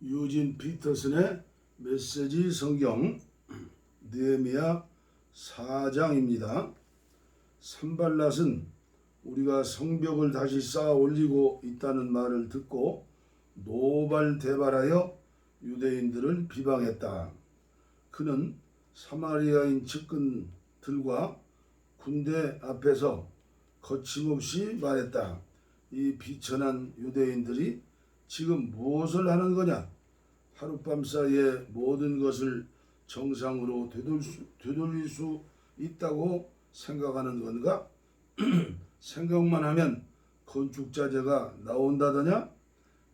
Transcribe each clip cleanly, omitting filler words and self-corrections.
유진 피터슨의 메시지 성경 느헤미야 4장입니다. 산발랏은 우리가 성벽을 다시 쌓아 올리고 있다는 말을 듣고 노발대발하여 유대인들을 비방했다. 그는 사마리아인 측근들과 군대 앞에서 거침없이 말했다. 이 비천한 유대인들이 지금 무엇을 하는 거냐? 하룻밤 사이에 모든 것을 정상으로 되돌릴 수 있다고 생각하는 건가? 생각만 하면 건축자재가 나온다더냐?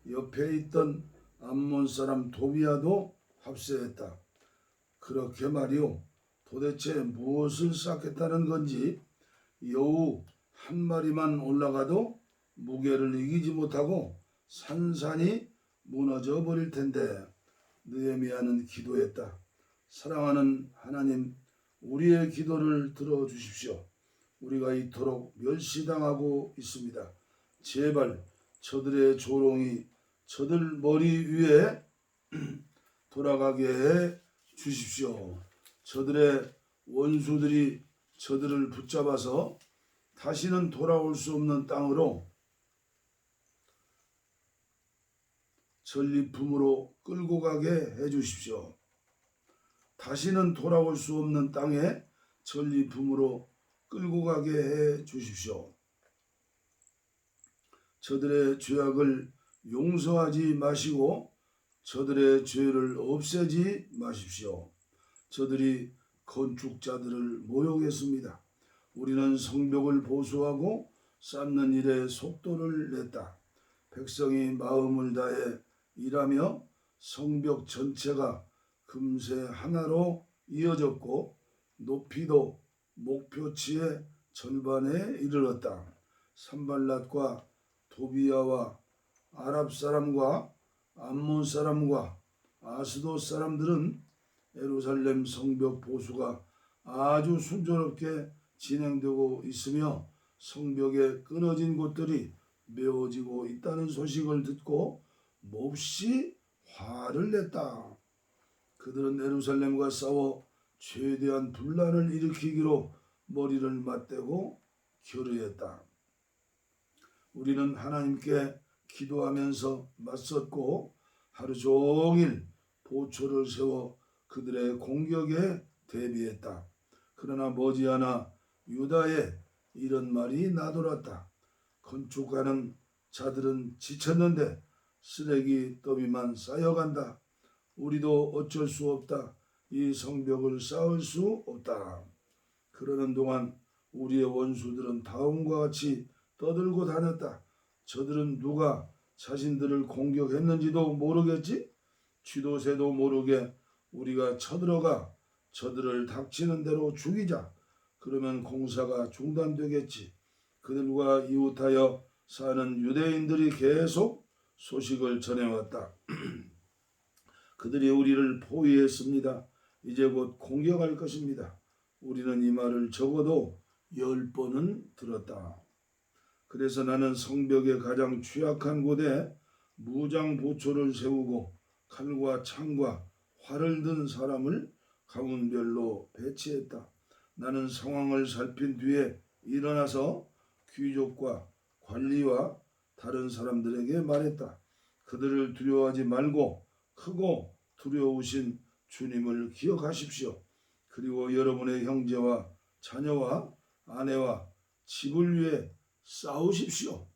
옆에 있던 암몬 사람 도비야도 합세했다. 그렇게 말이오. 도대체 무엇을 쌓겠다는 건지. 여우 한 마리만 올라가도 무게를 이기지 못하고 산산이 무너져 버릴 텐데. 느헤미야는 기도했다. 사랑하는 하나님, 우리의 기도를 들어주십시오. 우리가 이토록 멸시당하고 있습니다. 제발 저들의 조롱이 저들 머리 위에 돌아가게 해 주십시오. 저들의 원수들이 저들을 붙잡아서 다시는 돌아올 수 없는 땅으로 전리품으로 끌고 가게 해 주십시오. 다시는 돌아올 수 없는 땅에 전리품으로 끌고 가게 해 주십시오. 저들의 죄악을 용서하지 마시고 저들의 죄를 없애지 마십시오. 저들이 건축자들을 모욕했습니다. 우리는 성벽을 보수하고 쌓는 일에 속도를 냈다. 백성이 마음을 다해 일하며 성벽 전체가 금세 하나로 이어졌고 높이도 목표치의 절반에 이르렀다. 산발랏과 도비야와 아랍 사람과 암몬 사람과 아스돗 사람들은 예루살렘 성벽 보수가 아주 순조롭게 진행되고 있으며 성벽의 끊어진 곳들이 메워지고 있다는 소식을 듣고 몹시 화를 냈다. 그들은 예루살렘과 싸워 최대한 분란을 일으키기로 머리를 맞대고 결의했다. 우리는 하나님께 기도하면서 맞섰고 하루 종일 보초를 세워 그들의 공격에 대비했다. 그러나 머지않아 유다에 이런 말이 나돌았다. 건축하는 자들은 지쳤는데 쓰레기 더미만 쌓여간다. 우리도 어쩔 수 없다. 이 성벽을 쌓을 수 없다. 그러는 동안 우리의 원수들은 다음과 같이 떠들고 다녔다. 저들은 누가 자신들을 공격했는지도 모르겠지? 쥐도 새도 모르게 우리가 쳐들어가 저들을 닥치는 대로 죽이자. 그러면 공사가 중단되겠지. 그들과 이웃하여 사는 유대인들이 계속 소식을 전해왔다. 그들이 우리를 포위했습니다. 이제 곧 공격할 것입니다. 우리는 이 말을 적어도 10번은 들었다. 그래서 나는 성벽의 가장 취약한 곳에 무장 보초를 세우고 칼과 창과 활을 든 사람을 가문별로 배치했다. 나는 상황을 살핀 뒤에 일어나서 귀족과 관리와 다른 사람들에게 말했다. 그들을 두려워하지 말고 크고 두려우신 주님을 기억하십시오. 그리고 여러분의 형제와 자녀와 아내와 집을 위해 싸우십시오.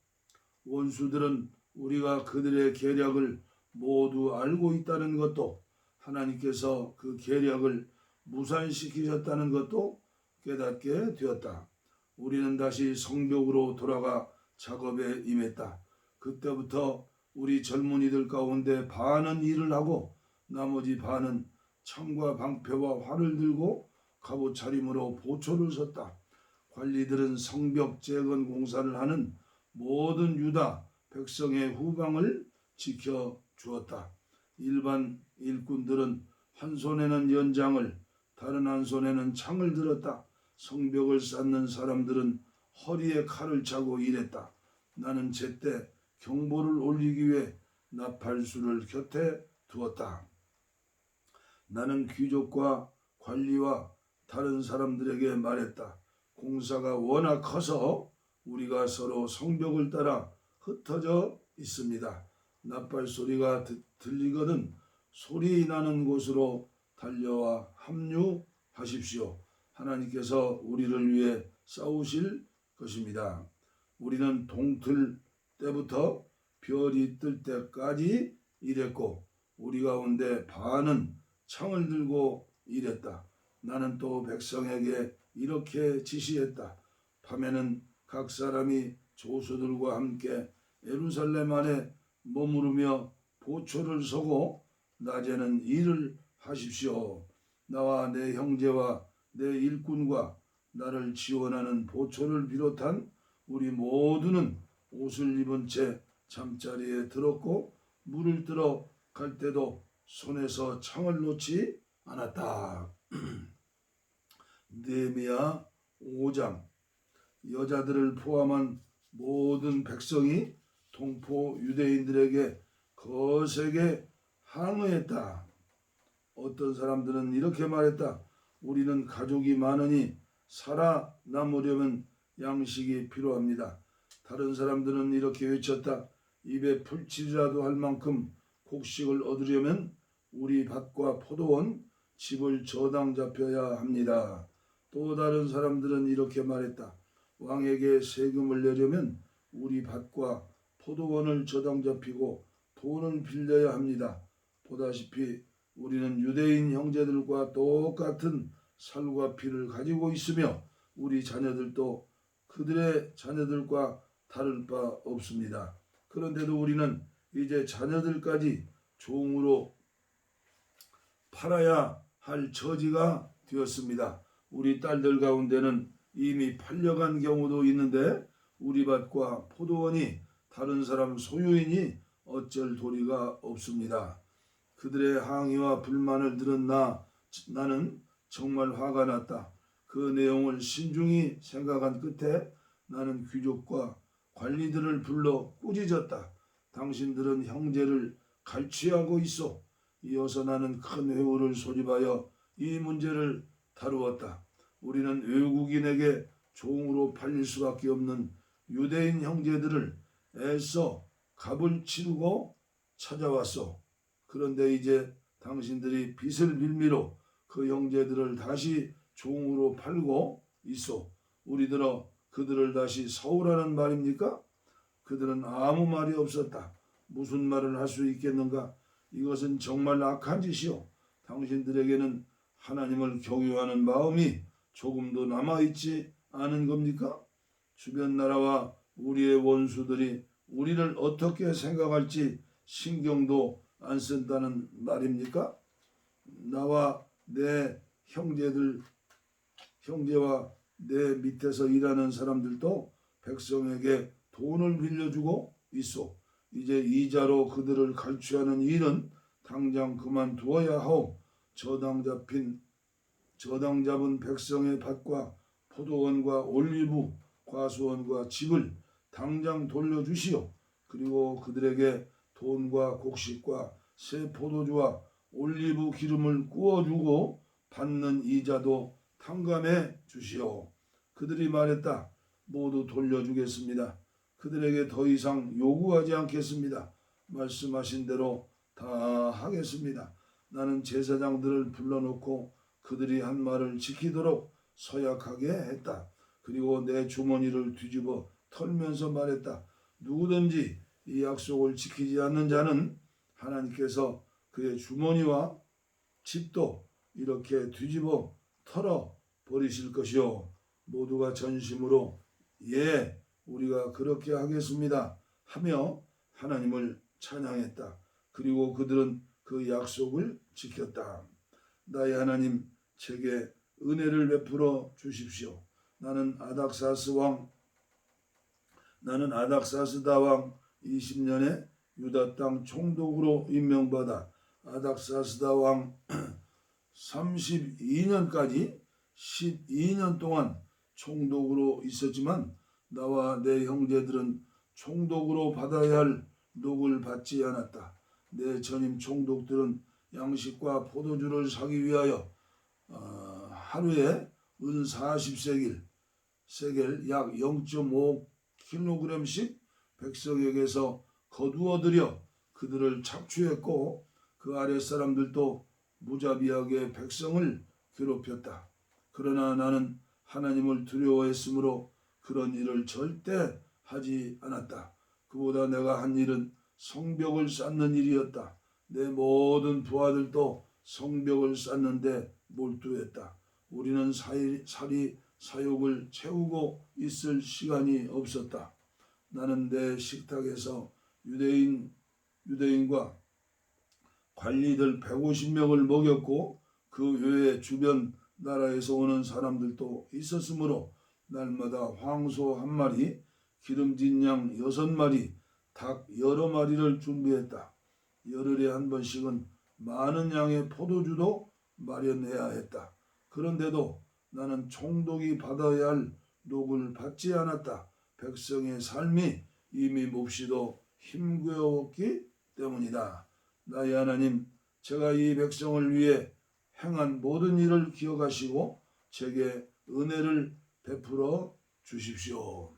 원수들은 우리가 그들의 계략을 모두 알고 있다는 것도 하나님께서 그 계략을 무산시키셨다는 것도 깨닫게 되었다. 우리는 다시 성벽으로 돌아가 작업에 임했다. 그때부터 우리 젊은이들 가운데 반은 일을 하고 나머지 반은 창과 방패와 활을 들고 갑옷 차림으로 보초를 섰다. 관리들은 성벽 재건 공사를 하는 모든 유다 백성의 후방을 지켜주었다. 일반 일꾼들은 한 손에는 연장을 다른 한 손에는 창을 들었다. 성벽을 쌓는 사람들은 허리에 칼을 차고 일했다. 나는 제때 경보를 올리기 위해 나팔수를 곁에 두었다. 나는 귀족과 관리와 다른 사람들에게 말했다. 공사가 워낙 커서 우리가 서로 성벽을 따라 흩어져 있습니다. 나팔 소리가 들리거든 소리 나는 곳으로 달려와 합류하십시오. 하나님께서 우리를 위해 싸우실 것입니다. 우리는 동틀 때부터 별이 뜰 때까지 일했고 우리 가운데 반은 창을 들고 일했다. 나는 또 백성에게 이렇게 지시했다. 밤에는 각 사람이 조수들과 함께 예루살렘 안에 머무르며 보초를 서고 낮에는 일을 하십시오. 나와 내 형제와 내 일꾼과 나를 지원하는 보초를 비롯한 우리 모두는 옷을 입은 채 잠자리에 들었고 물을 들어 갈 때도 손에서 창을 놓지 않았다. 느헤미야 5장. 여자들을 포함한 모든 백성이 동포 유대인들에게 거세게 항의했다. 어떤 사람들은 이렇게 말했다. 우리는 가족이 많으니 살아남으려면 양식이 필요합니다. 다른 사람들은 이렇게 외쳤다. 입에 풀칠이라도 할 만큼 곡식을 얻으려면 우리 밭과 포도원, 집을 저당 잡혀야 합니다. 또 다른 사람들은 이렇게 말했다. 왕에게 세금을 내려면 우리 밭과 포도원을 저당 잡히고 돈을 빌려야 합니다. 보다시피 우리는 유대인 형제들과 똑같은 살과 피를 가지고 있으며 우리 자녀들도 그들의 자녀들과 다를 바 없습니다. 그런데도 우리는 이제 자녀들까지 종으로 팔아야 할 처지가 되었습니다. 우리 딸들 가운데는 이미 팔려간 경우도 있는데 우리 밭과 포도원이 다른 사람 소유이니 어쩔 도리가 없습니다. 그들의 항의와 불만을 들은 나는 정말 화가 났다. 그 내용을 신중히 생각한 끝에 나는 귀족과 관리들을 불러 꾸짖었다. 당신들은 형제를 갈취하고 있어. 이어서 나는 큰 회오를 소집하여 이 문제를 다루었다. 우리는 외국인에게 종으로 팔릴 수밖에 없는 유대인 형제들을 애써 값을 치르고 찾아왔소. 그런데 이제 당신들이 빚을 빌미로 그 형제들을 다시 종으로 팔고 있소. 우리들어 그들을 다시 사오라는 말입니까? 그들은 아무 말이 없었다. 무슨 말을 할 수 있겠는가? 이것은 정말 악한 짓이요. 당신들에게는 하나님을 경유하는 마음이 조금도 남아있지 않은 겁니까? 주변 나라와 우리의 원수들이 우리를 어떻게 생각할지 신경도 안 쓴다는 말입니까? 나와 내 형제와 내 밑에서 일하는 사람들도 백성에게 돈을 빌려주고 있어. 이제 이자로 그들을 갈취하는 일은 당장 그만두어야 하오. 저당 잡은 백성의 밭과 포도원과 올리브 과수원과 집을 당장 돌려주시오. 그리고 그들에게 돈과 곡식과 새 포도주와 올리브 기름을 구워주고 받는 이자도 탕감해 주시오. 그들이 말했다. 모두 돌려주겠습니다. 그들에게 더 이상 요구하지 않겠습니다. 말씀하신 대로 다 하겠습니다. 나는 제사장들을 불러놓고 그들이 한 말을 지키도록 서약하게 했다. 그리고 내 주머니를 뒤집어 털면서 말했다. 누구든지 이 약속을 지키지 않는 자는 하나님께서 그의 주머니와 집도 이렇게 뒤집어 털어 버리실 것이요. 모두가 전심으로 예, 우리가 그렇게 하겠습니다 하며 하나님을 찬양했다. 그리고 그들은 그 약속을 지켰다. 나의 하나님, 제게 은혜를 베풀어 주십시오. 나는 아닥사스다 왕 20년에 유다 땅 총독으로 임명받아 아닥사스다 왕 32년까지 12년 동안 총독으로 있었지만 나와 내 형제들은 총독으로 받아야 할 녹을 받지 않았다. 내 전임 총독들은 양식과 포도주를 사기 위하여 하루에 은 40세겔 약 0.5kg씩 백성에게서 거두어들여 그들을 착취했고 그 아랫사람들도 무자비하게 백성을 괴롭혔다. 그러나 나는 하나님을 두려워했으므로 그런 일을 절대 하지 않았다. 그보다 내가 한 일은 성벽을 쌓는 일이었다. 내 모든 부하들도 성벽을 쌓는데 몰두했다. 우리는 사리 사욕을 채우고 있을 시간이 없었다. 나는 내 식탁에서 유대인과 관리들 150명을 먹였고 그 외에 주변 나라에서 오는 사람들도 있었으므로 날마다 황소 1마리, 기름진 양 6마리, 닭 여러 마리를 준비했다. 열흘에 한 번씩은 많은 양의 포도주도 마련해야 했다. 그런데도 나는 총독이 받아야 할 녹을 받지 않았다. 백성의 삶이 이미 몹시도 힘겨웠기 때문이다. 나의 하나님, 제가 이 백성을 위해 행한 모든 일을 기억하시고 제게 은혜를 베풀어 주십시오.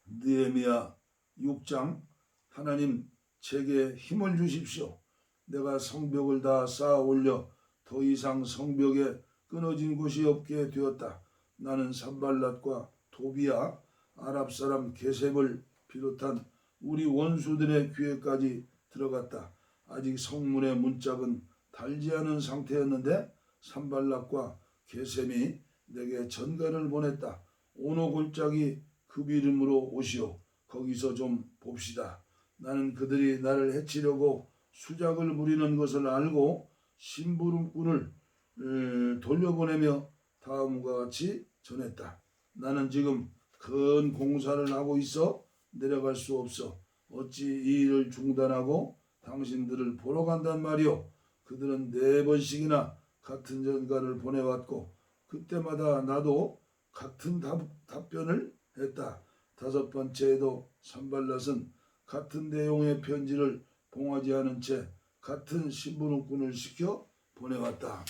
느헤미야 6장. 하나님, 제게 힘을 주십시오. 내가 성벽을 다 쌓아 올려 더 이상 성벽에 끊어진 곳이 없게 되었다. 나는 산발랏과 도비야, 아랍 사람 게셈을 비롯한 우리 원수들의 귀에까지 들어갔다. 아직 성문의 문짝은 달지 않은 상태였는데 산발랏과 게셈이 내게 전가를 보냈다. 오노 골짜기 그 이름으로 오시오. 거기서 좀 봅시다. 나는 그들이 나를 해치려고 수작을 부리는 것을 알고 심부름꾼을 돌려보내며 다음과 같이 전했다. 나는 지금 큰 공사를 하고 있어 내려갈 수 없어. 어찌 이 일을 중단하고 당신들을 보러 간단 말이오. 그들은 4번씩이나 같은 전가를 보내왔고 그때마다 나도 같은 답변을 했다. 5번째에도 산발랏은 같은 내용의 편지를 봉하지 않은 채 같은 심부름꾼을 시켜 보내왔다.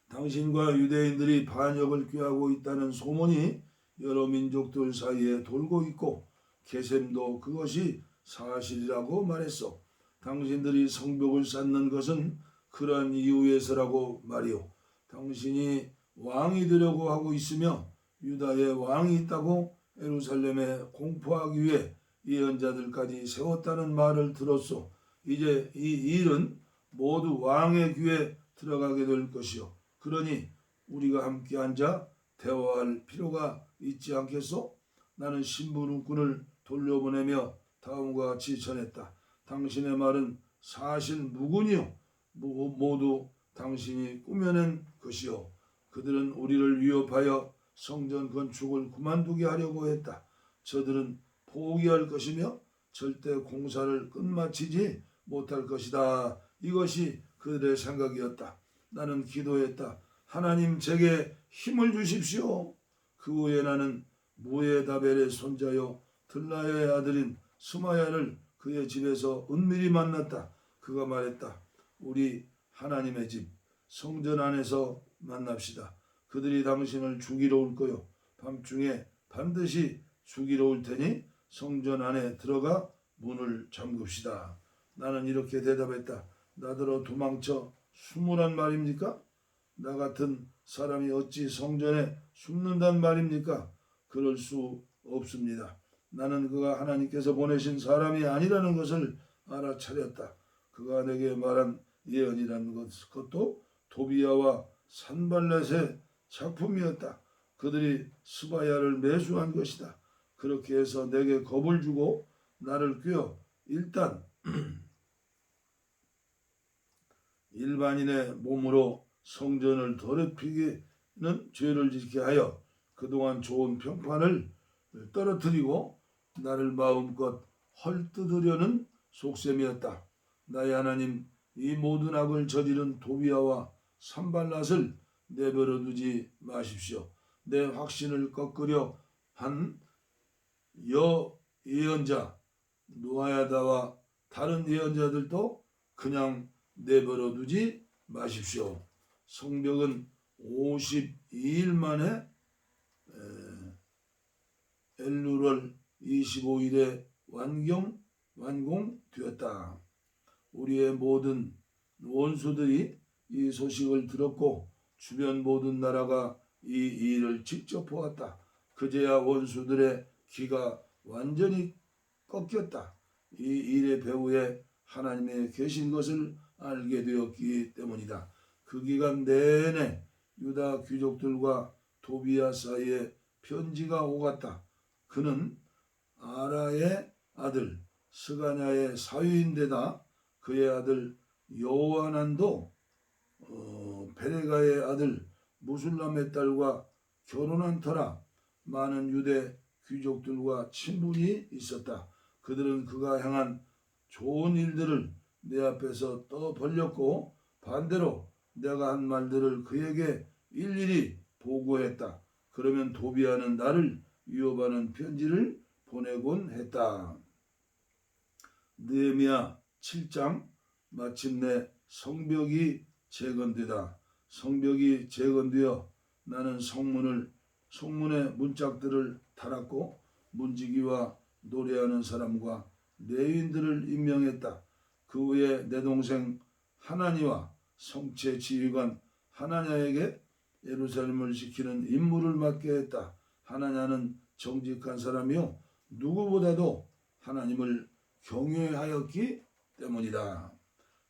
당신과 유대인들이 반역을 꾀하고 있다는 소문이 여러 민족들 사이에 돌고 있고 게셈도 그것이 사실이라고 말했어. 당신들이 성벽을 쌓는 것은 그러한 이유에서라고 말이오. 당신이 왕이 되려고 하고 있으며 유다에 왕이 있다고 예루살렘에 공포하기 위해 예언자들까지 세웠다는 말을 들었소. 이제 이 일은 모두 왕의 귀에 들어가게 될 것이요. 그러니 우리가 함께 앉아 대화할 필요가 있지 않겠소? 나는 심부름꾼을 돌려보내며 다음과 같이 전했다. 당신의 말은 사실 무근이요. 모두 당신이 꾸며낸 것이요. 그들은 우리를 위협하여 성전 건축을 그만두게 하려고 했다. 저들은 포기할 것이며 절대 공사를 끝마치지 못할 것이다. 이것이 그들의 생각이었다. 나는 기도했다. 하나님, 제게 힘을 주십시오. 그 후에 나는 무에다벨의 손자여 들라야의 아들인 스마야를 그의 집에서 은밀히 만났다. 그가 말했다. 우리 하나님의 집 성전 안에서 만납시다. 그들이 당신을 죽이러 올 거요. 밤중에 반드시 죽이러 올 테니 성전 안에 들어가 문을 잠급시다. 나는 이렇게 대답했다. 나더러 도망쳐 숨으란 말입니까? 나 같은 사람이 어찌 성전에 숨는단 말입니까? 그럴 수 없습니다. 나는 그가 하나님께서 보내신 사람이 아니라는 것을 알아차렸다. 그가 내게 말한 예언이라는 것도 도비야와 산발렛의 작품이었다. 그들이 스바야를 매수한 것이다. 그렇게 해서 내게 겁을 주고 나를 꿰어 일단 일반인의 몸으로 성전을 더럽히기는 죄를 짓게 하여 그동안 좋은 평판을 떨어뜨리고 나를 마음껏 헐뜯으려는 속셈이었다. 나의 하나님, 이 모든 악을 저지른 도비야와 산발랏을 내버려 두지 마십시오. 내 확신을 꺾으려 한 예언자 노아야다와 다른 예언자들도 그냥 내버려 두지 마십시오. 성벽은 52일 만에 엘루월 25일에 완공되었다. 우리의 모든 원수들이 이 소식을 들었고 주변 모든 나라가 이 일을 직접 보았다. 그제야 원수들의 귀가 완전히 꺾였다. 이 일의 배후에 하나님의 계신 것을 알게 되었기 때문이다. 그 기간 내내 유다 귀족들과 도비야 사이에 편지가 오갔다. 그는 아라의 아들 스가냐의 사위인데다 그의 아들 여호하난도 베레가의 아들 무술람의 딸과 결혼한 터라 많은 유대 귀족들과 친분이 있었다. 그들은 그가 행한 좋은 일들을 내 앞에서 떠벌렸고 반대로 내가 한 말들을 그에게 일일이 보고했다. 그러면 도비아는 나를 위협하는 편지를 보내곤 했다. 느헤미야 7장. 마침내 성벽이 재건되다. 성벽이 재건되어 나는 성문의 문짝들을 달았고 문지기와 노래하는 사람과 레위인들을 임명했다. 그 후에 내 동생 하나니와 성체 지휘관 하나냐에게 예루살렘을 지키는 임무를 맡게 했다. 하나냐는 정직한 사람이요 누구보다도 하나님을 경외하였기 때문이다.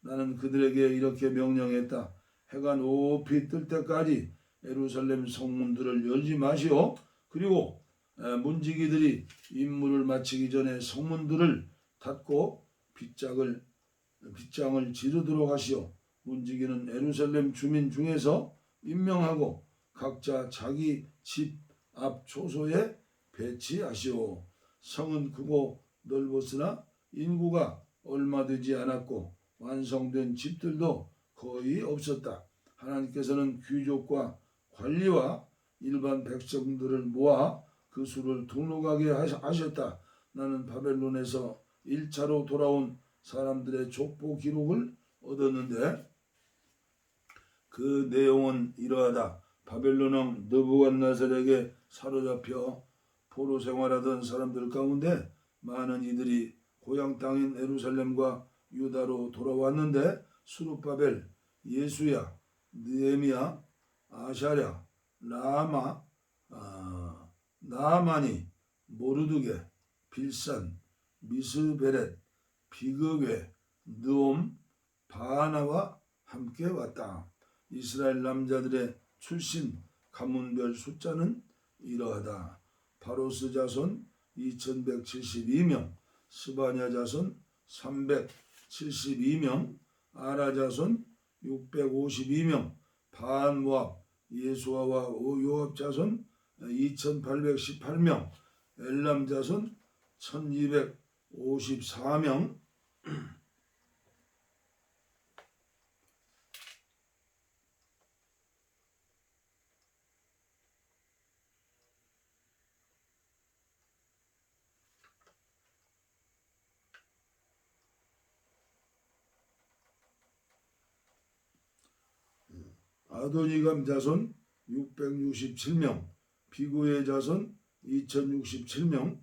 나는 그들에게 이렇게 명령했다. 해가 높이 뜰 때까지 예루살렘 성문들을 열지 마시오. 그리고 문지기들이 임무를 마치기 전에 성문들을 닫고 빗장을 지르도록 하시오. 문지기는 예루살렘 주민 중에서 임명하고 각자 자기 집 앞 초소에 배치하시오. 성은 크고 넓었으나 인구가 얼마 되지 않았고 완성된 집들도 거의 없었다. 하나님께서는 귀족과 관리와 일반 백성들을 모아 그 수를 등록하게 하셨다. 나는 바벨론에서 1차로 돌아온 사람들의 족보 기록을 얻었는데 그 내용은 이러하다. 바벨론 왕 느부갓네살에게 사로잡혀 포로 생활하던 사람들 가운데 많은 이들이 고향 땅인 예루살렘과 유다로 돌아왔는데 스룹바벨, 예수야, 느헤미야, 아샤랴, 라마, 나아마니, 모르드게, 빌산, 미스베렛, 비그웨, 느옴, 바하나와 함께 왔다. 이스라엘 남자들의 출신 가문별 숫자는 이러하다. 바로스 자손 2172명, 스바냐 자손 372명, 아라 자손 652명, 바한모압 예수아와 요압 자손 2818명, 엘람 자손 1254명, 아도니감 자손 667명, 비구의 자손 2067명,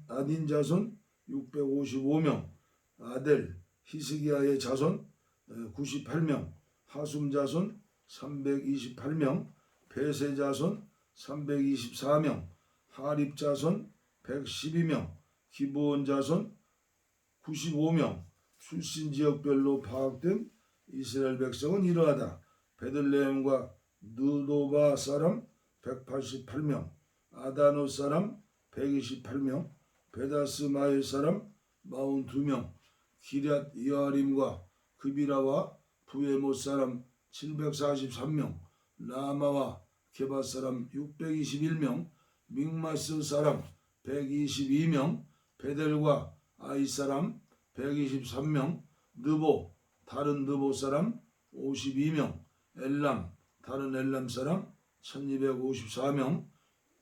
아딘 자손 655명, 아델 히스기야의 자손 98명, 하숨 자손 328명, 베세 자손 324명, 하립 자손 112명, 기브온 자손 95명. 출신 지역별로 파악된 이스라엘 백성은 이러하다. 베들레헴과 느도바 사람 188명, 아다노 사람 128명, 베다스마엘 사람 42명, 기럇 여아림과 그비라와 부에못 사람 743명, 라마와 게바 사람 621명, 믹마스 사람 122명, 베델과 아이 사람 123명, 느보 다른 느보 사람 52명, 엘람 다른 엘람 사람 1254명,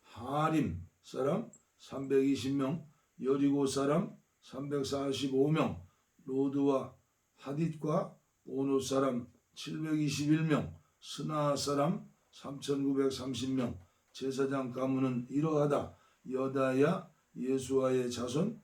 하림 사람 320명, 여리고 사람 345명, 로드와 하딧과 오노 사람 721명, 스나 사람 3930명. 제사장 가문은 이러하다. 여다야 예수아의 자손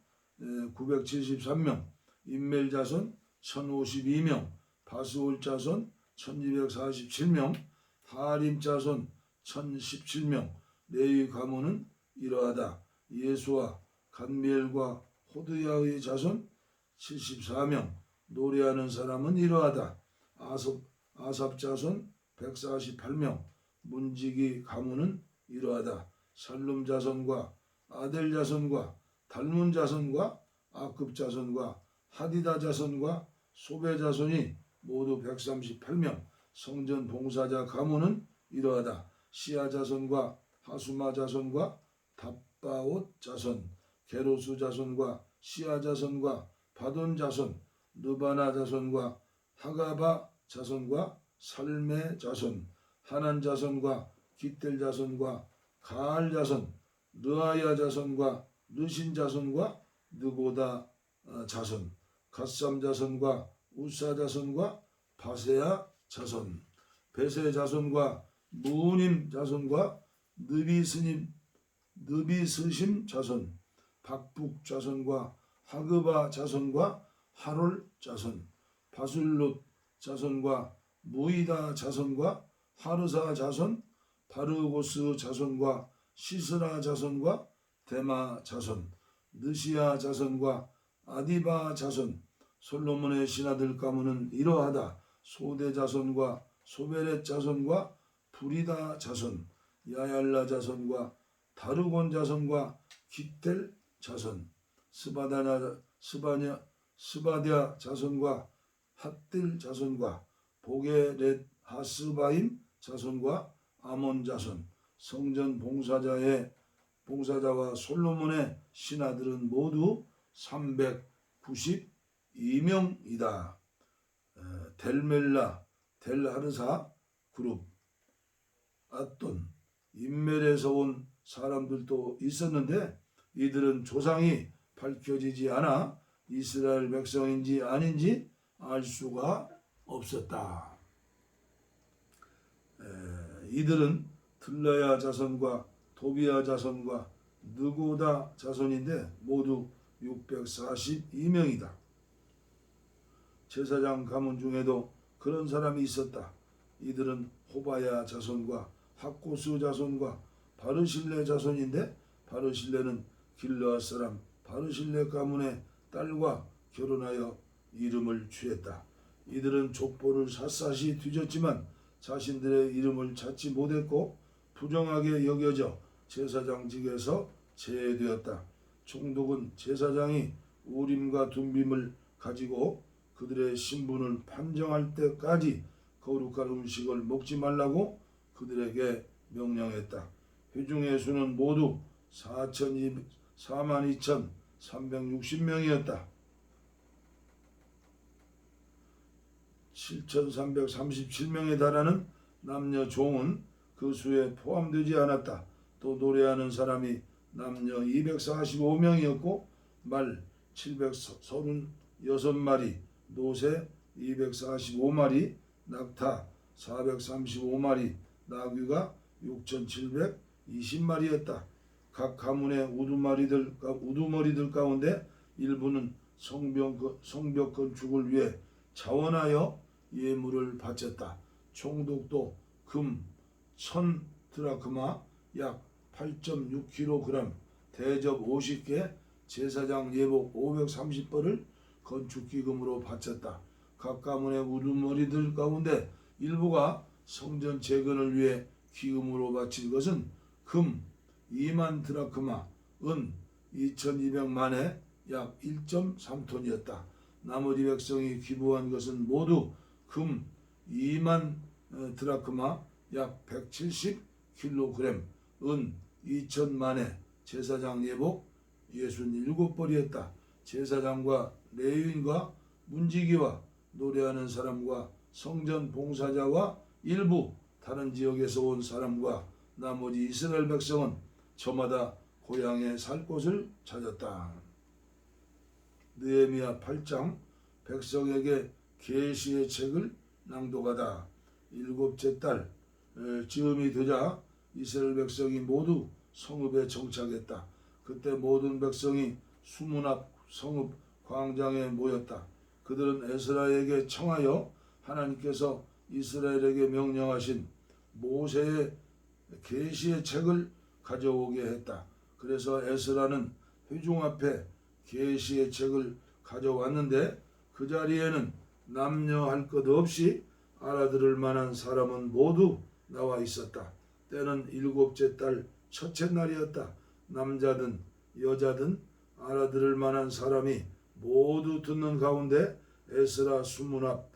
973명, 임멜 자손 1052명, 바스올 자손 1247명, 하림 자손 1017명. 레위 가문은 이러하다. 예수아, 간미엘과 호드야의 자손 74명. 노래하는 사람은 이러하다. 아삽 자손 148명. 문지기 가문은 이러하다. 살룸 자손과 아델 자손과 달문 자손과 아급 자손과 하디다 자손과 소베 자손이 모두 138명. 성전 봉사자 가문은 이러하다. 시아 자손과 하수마 자손과 답바옷 자손, 게로스 자손과 시아 자손과 바돈 자손, 르바나 자손과 하가바 자손과 살메 자손, 하난 자손과 기텔 자손과 가알 자손, 르아야 자손과 르신 자손과 느고다 자손, 갓삼 자손과 우사 자손과 바세야 자손, 베세 자손과 무님 자손과 느비스심 자손, 박북 자손과 하그바 자손과 하롤 자손, 바술롯 자손과 무이다 자손과 하르사 자손, 바르고스 자손과 시스라 자손과 데마 자손, 느시아 자손과 아디바 자손. 솔로몬의 신하들 가문은 이러하다. 소대 자손과 소베렛 자손과 부리다 자손, 야얄라 자손과 다르곤 자손과 기텔 자손, 스바냐 자손과 핫딜 자손과 보게렛 하스바임 자손과 아몬 자손. 성전 봉사자와 솔로몬의 신하들은 모두 392명이다. 델멜라, 델하르사 그룹, 앗돈, 임멜에서 온 사람들도 있었는데 이들은 조상이 밝혀지지 않아 이스라엘 백성인지 아닌지 알 수가 없었다. 이들은 들라야 자손과 도비야 자손과 느고다 자손인데 모두 642명이다. 제사장 가문 중에도 그런 사람이 있었다. 이들은 호바야 자손과 학고스 자손과 바르실레 자손인데 바르실레는 길르앗 사람 바르실레 가문의 딸과 결혼하여 이름을 취했다. 이들은 족보를 샅샅이 뒤졌지만 자신들의 이름을 찾지 못했고 부정하게 여겨져 제사장직에서 제외되었다. 총독은 제사장이 우림과 둠빔을 가지고 그들의 신분을 판정할 때까지 거룩한 음식을 먹지 말라고 그들에게 명령했다. 회중의 수는 모두 42,360명이었다. 7,337명에 달하는 남녀 종은 그 수에 포함되지 않았다. 또 노래하는 사람이 남녀 245명이었고 말 736마리, 노새 245마리, 낙타 435마리, 나귀가 6,720마리였다. 각 가문의 우두머리들 가운데 일부는 성벽 건축을 위해 자원하여 예물을 바쳤다. 총독도 금 1,000드라크마 약 8.6kg, 대접 50개, 제사장 예복 530벌을 건축기금으로 바쳤다. 각 가문의 우두머리들 가운데 일부가 성전 재건을 위해 기금으로 바친 것은 금 2만 드라크마, 은 2200만에 약 1.3톤이었다. 나머지 백성이 기부한 것은 모두 금 2만 드라크마, 약 170kg, 은 2000만에 제사장 예복 67벌이었다. 제사장과 레위인과 문지기와 노래하는 사람과 성전 봉사자와 일부 다른 지역에서 온 사람과 나머지 이스라엘 백성은 저마다 고향에 살 곳을 찾았다. 느헤미야 8장 백성에게 계시의 책을 낭독하다. 일곱째 달 즈음이 되자 이스라엘 백성이 모두 성읍에 정착했다. 그때 모든 백성이 수문 앞 성읍 광장에 모였다. 그들은 에스라에게 청하여 하나님께서 이스라엘에게 명령하신 모세의 계시의 책을 가져오게 했다. 그래서 에스라는 회중 앞에 계시의 책을 가져왔는데 그 자리에는 남녀 할 것 없이 알아들을 만한 사람은 모두 나와 있었다. 때는 일곱째 달 첫째 날이었다. 남자든 여자든 알아들을 만한 사람이 모두 듣는 가운데 에스라 수문 앞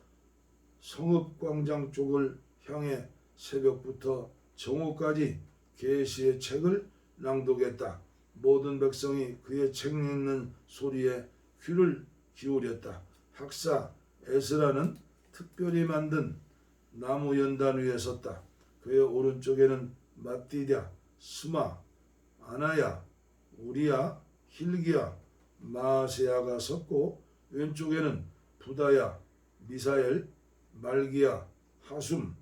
성읍광장 쪽을 향해 새벽부터 정오까지 계시의 책을 낭독했다. 모든 백성이 그의 책 읽는 소리에 귀를 기울였다. 학사 에스라는 특별히 만든 나무 연단 위에 섰다. 그의 오른쪽에는 마띠랴, 스마, 아나야, 우리야, hil기야, 마세야가 섰고 왼쪽에는 부다야, 미사엘, 말기야, 하숨,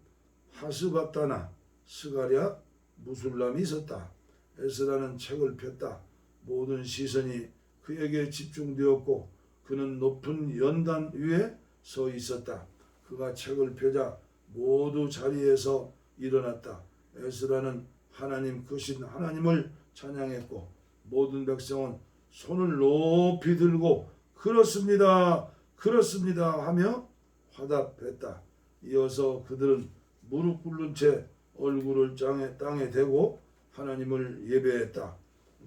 하스바타나, 스가랴, 무술람이 섰다. 에스라는 책을 폈다. 모든 시선이 그에게 집중되었고 그는 높은 연단 위에 서 있었다. 그가 책을 펴자 모두 자리에서 일어났다. 에스라는 하나님 크신 하나님을 찬양했고 모든 백성은 손을 높이 들고 그렇습니다, 그렇습니다 하며 화답했다. 이어서 그들은 무릎 꿇는 채 얼굴을 땅에 대고 하나님을 예배했다.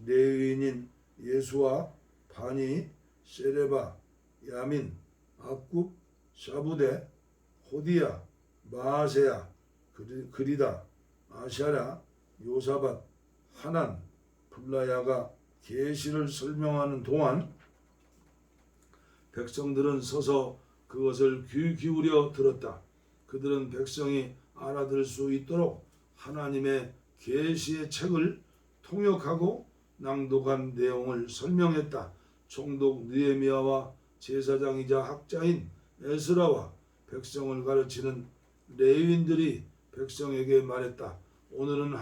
레위인인 예수와 바니, 세레바, 야민, 악굽, 샤부데, 호디야, 마아세야, 그리다, 아샤랴, 요사밧, 하난, 블라야가 계시를 설명하는 동안 백성들은 서서 그것을 귀 기울여 들었다. 그들은 백성이 알아들 수 있도록 하나님의 계시의 책을 통역하고 낭독한 내용을 설명했다. 총독 느헤미야와 제사장이자 학자인 에스라와 백성을 가르치는 레위인들이 백성에게 말했다. 오늘은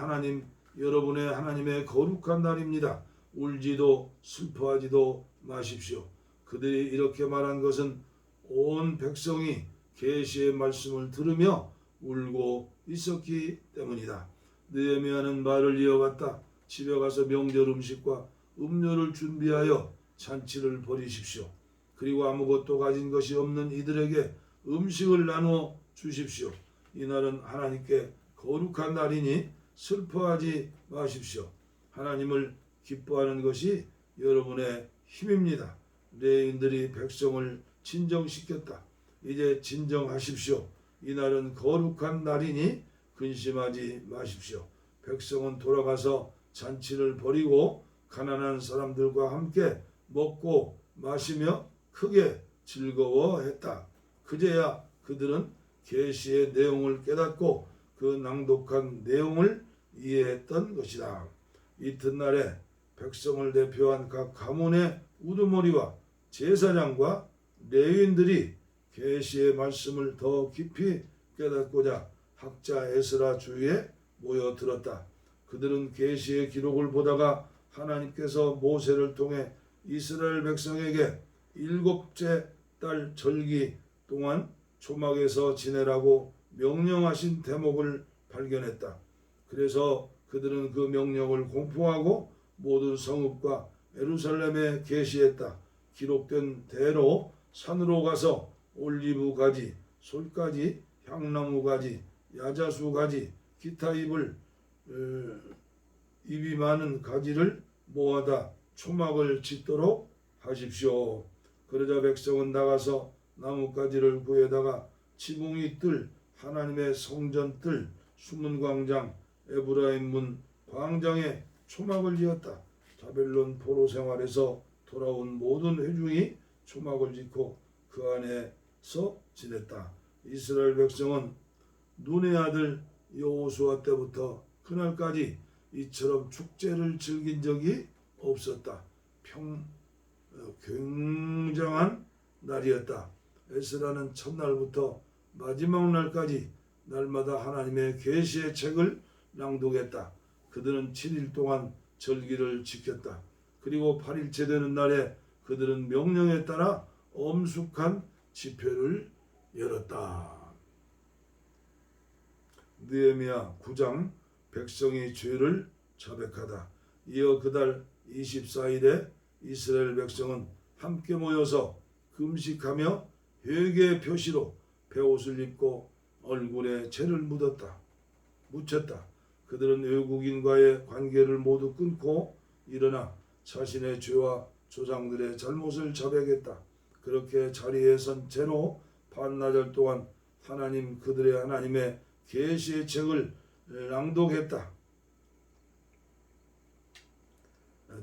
여러분의 하나님의 거룩한 날입니다. 울지도 슬퍼하지도 마십시오. 그들이 이렇게 말한 것은 온 백성이 계시의 말씀을 들으며 울고 있었기 때문이다. 느헤미야는 말을 이어갔다. 집에 가서 명절 음식과 음료를 준비하여 잔치를 벌이십시오. 그리고 아무것도 가진 것이 없는 이들에게 음식을 나누어 주십시오. 이날은 하나님께 거룩한 날이니 슬퍼하지 마십시오. 하나님을 기뻐하는 것이 여러분의 힘입니다. 레위인들이 백성을 진정시켰다. 이제 진정하십시오. 이날은 거룩한 날이니 근심하지 마십시오. 백성은 돌아가서 잔치를 벌이고 가난한 사람들과 함께 먹고 마시며 크게 즐거워했다. 그제야 그들은 계시의 내용을 깨닫고 그 낭독한 내용을 이해했던 것이다. 이튿날에 백성을 대표한 각 가문의 우두머리와 제사장과 레위인들이 계시의 말씀을 더 깊이 깨닫고자 학자 에스라 주위에 모여들었다. 그들은 계시의 기록을 보다가 하나님께서 모세를 통해 이스라엘 백성에게 일곱째 달 절기 동안 초막에서 지내라고 명령하신 대목을 발견했다. 그래서 그들은 그 명령을 공포하고 모든 성읍과 예루살렘에 계시했다. 기록된 대로 산으로 가서 올리브 가지, 솔가지, 향나무 가지, 야자수 가지, 기타 잎이 많은 가지를 모아다 초막을 짓도록 하십시오. 그러자 백성은 나가서 나뭇가지를 구해다가 지붕이 뜰, 하나님의 성전 뜰, 수문광장, 에브라임 문 광장에 초막을 지었다. 바벨론 포로 생활에서 돌아온 모든 회중이 초막을 짓고 그 안에서 지냈다. 이스라엘 백성은 눈의 아들 여호수아 때부터 그날까지 이처럼 축제를 즐긴 적이 없었다. 굉장한 날이었다. 에스라는 첫날부터 마지막 날까지 날마다 하나님의 계시의 책을 낭독했다. 그들은 7일 동안 절기를 지켰다. 그리고 8일째 되는 날에 그들은 명령에 따라 엄숙한 집회를 열었다. 느헤미야 9장 백성이 죄를 자백하다. 이어 그달 24일에 이스라엘 백성은 함께 모여서 금식하며 회개의 표시로 베옷을 입고 얼굴에 채를 묻혔다. 그들은 외국인과의 관계를 모두 끊고 일어나 자신의 죄와 조상들의 잘못을 자백했다. 그렇게 자리에 선 채로 반나절 동안 그들의 하나님의 계시의 책을 낭독했다.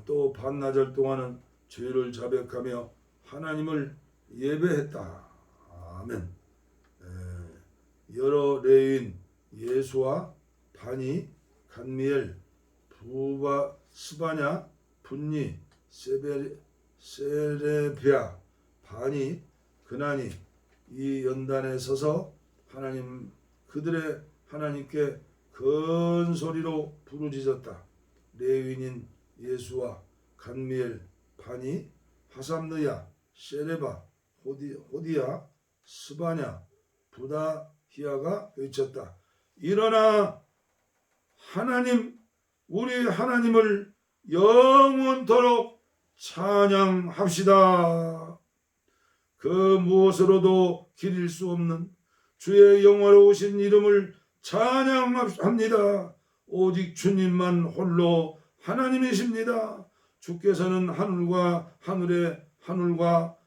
또 반나절 동안은 죄를 자백하며 하나님을 예배했다. 아멘. 여러 레위인 예수와 바니, 간미엘, 부바, 스바냐, 분니, 세레비아, 바니, 그나니 이 연단에 서서 그들의 하나님께 큰 소리로 부르짖었다. 레위인인 예수와 간미엘, 바니, 하삼느야, 세레바, 호디야, 스바냐, 부다히야가 외쳤다. 일어나 우리 하나님을 영원토록 찬양합시다. 그 무엇으로도 기릴 수 없는 주의 영화로우신 이름을 찬양합니다. 오직 주님만 홀로 하나님이십니다. 주께서는 하늘과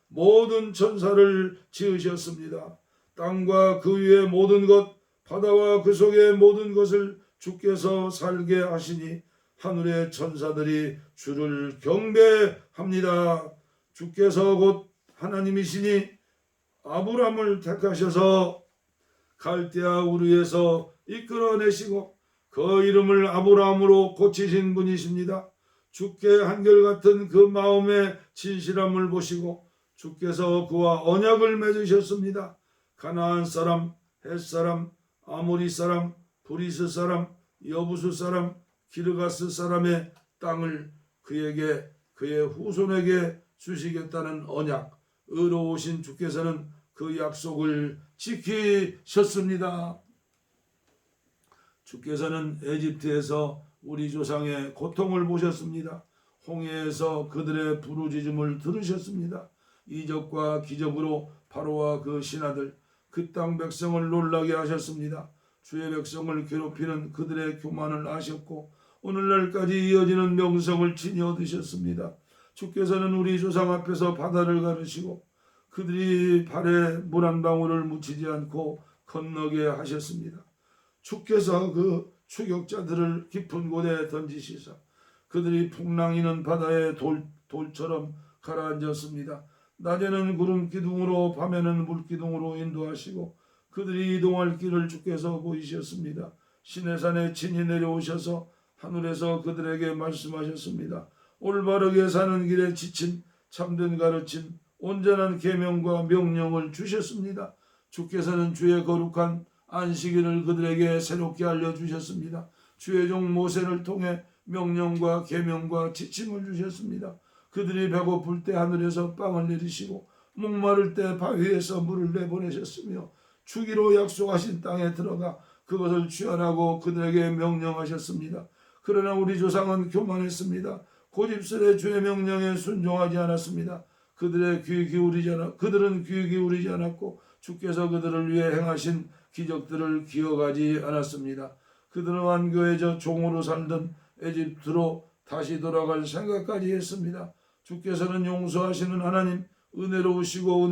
모든 천사를 지으셨습니다. 땅과 그 위의 모든 것, 바다와 그 속의 모든 것을 주께서 살게 하시니 하늘의 천사들이 주를 경배합니다. 주께서 곧 하나님이시니 아브람을 택하셔서 갈대아 우르에서 이끌어내시고 그 이름을 아브라함으로 고치신 분이십니다. 주께 한결같은 그 마음의 진실함을 보시고 주께서 그와 언약을 맺으셨습니다. 가나안 사람, 헷 사람, 아모리 사람, 브리스 사람, 여부수 사람, 기르가스 사람의 땅을 그에게 그의 후손에게 주시겠다는 언약, 의로우신 주께서는 그 약속을 지키셨습니다. 주께서는 에집트에서 우리 조상의 고통을 보셨습니다. 홍해에서 그들의 부르짖음을 들으셨습니다. 이적과 기적으로 바로와 그 신하들, 그 땅 백성을 놀라게 하셨습니다. 주의 백성을 괴롭히는 그들의 교만을 아셨고 오늘날까지 이어지는 명성을 친히 얻으셨습니다. 주께서는 우리 조상 앞에서 바다를 가르시고 그들이 발에 물 한 방울을 묻히지 않고 건너게 하셨습니다. 주께서 그 추격자들을 깊은 곳에 던지시사 그들이 풍랑이는 바다의 돌처럼 가라앉았습니다. 낮에는 구름 기둥으로 밤에는 물기둥으로 인도하시고 그들이 이동할 길을 주께서 보이셨습니다. 시내산에 친히 내려오셔서 하늘에서 그들에게 말씀하셨습니다. 올바르게 사는 길에 지침 참된 가르침 온전한 계명과 명령을 주셨습니다. 주께서는 주의 거룩한 안식일을 그들에게 새롭게 알려주셨습니다. 주의 종 모세를 통해 명령과 계명과 지침을 주셨습니다. 그들이 배고플 때 하늘에서 빵을 내리시고 목마를 때 바위에서 물을 내보내셨으며 주기로 약속하신 땅에 들어가 그것을 취하라고 그들에게 명령하셨습니다. 그러나 우리 조상은 교만했습니다. 고집스레 주의 명령에 순종하지 않았습니다. 그들은 귀 기울이지 않았고 주께서 그들을 위해 행하신 기적들을 기억하지 않았습니다. 그들은 완교해져 종으로 살던 에집트로 다시 돌아갈 생각까지 했습니다. 주께서는 용서하시는 하나님, 은혜로우시고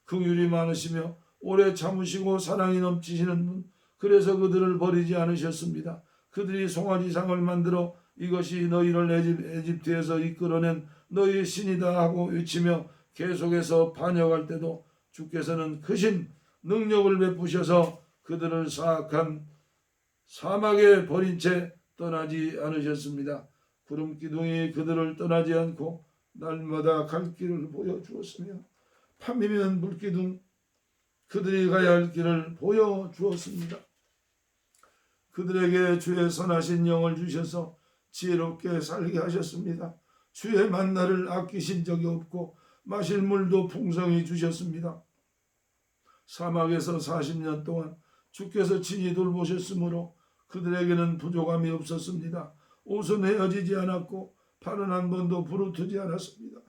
긍휼이 많으시며 오래 참으시고 사랑이 넘치시는 분, 그래서 그들을 버리지 않으셨습니다. 그들이 송아지상을 만들어 이것이 너희를 에집트에서 이끌어낸 너희의 신이다 하고 외치며 계속해서 반역할 때도 주께서는 크신 능력을 베푸셔서 그들을 사악한 사막에 버린 채 떠나지 않으셨습니다. 구름 기둥이 그들을 떠나지 않고 날마다 갈 길을 보여주었으며 밤이면 물기둥 그들이 가야 할 길을 보여주었습니다. 그들에게 주의 선하신 영을 주셔서 지혜롭게 살게 하셨습니다. 주의 만나를 아끼신 적이 없고 마실 물도 풍성히 주셨습니다. 사막에서 40년 동안 주께서 친히 돌보셨으므로 그들에게는 부족함이 없었습니다. 옷은 헤어지지 않았고 발은 한 번도 부르트지 않았습니다.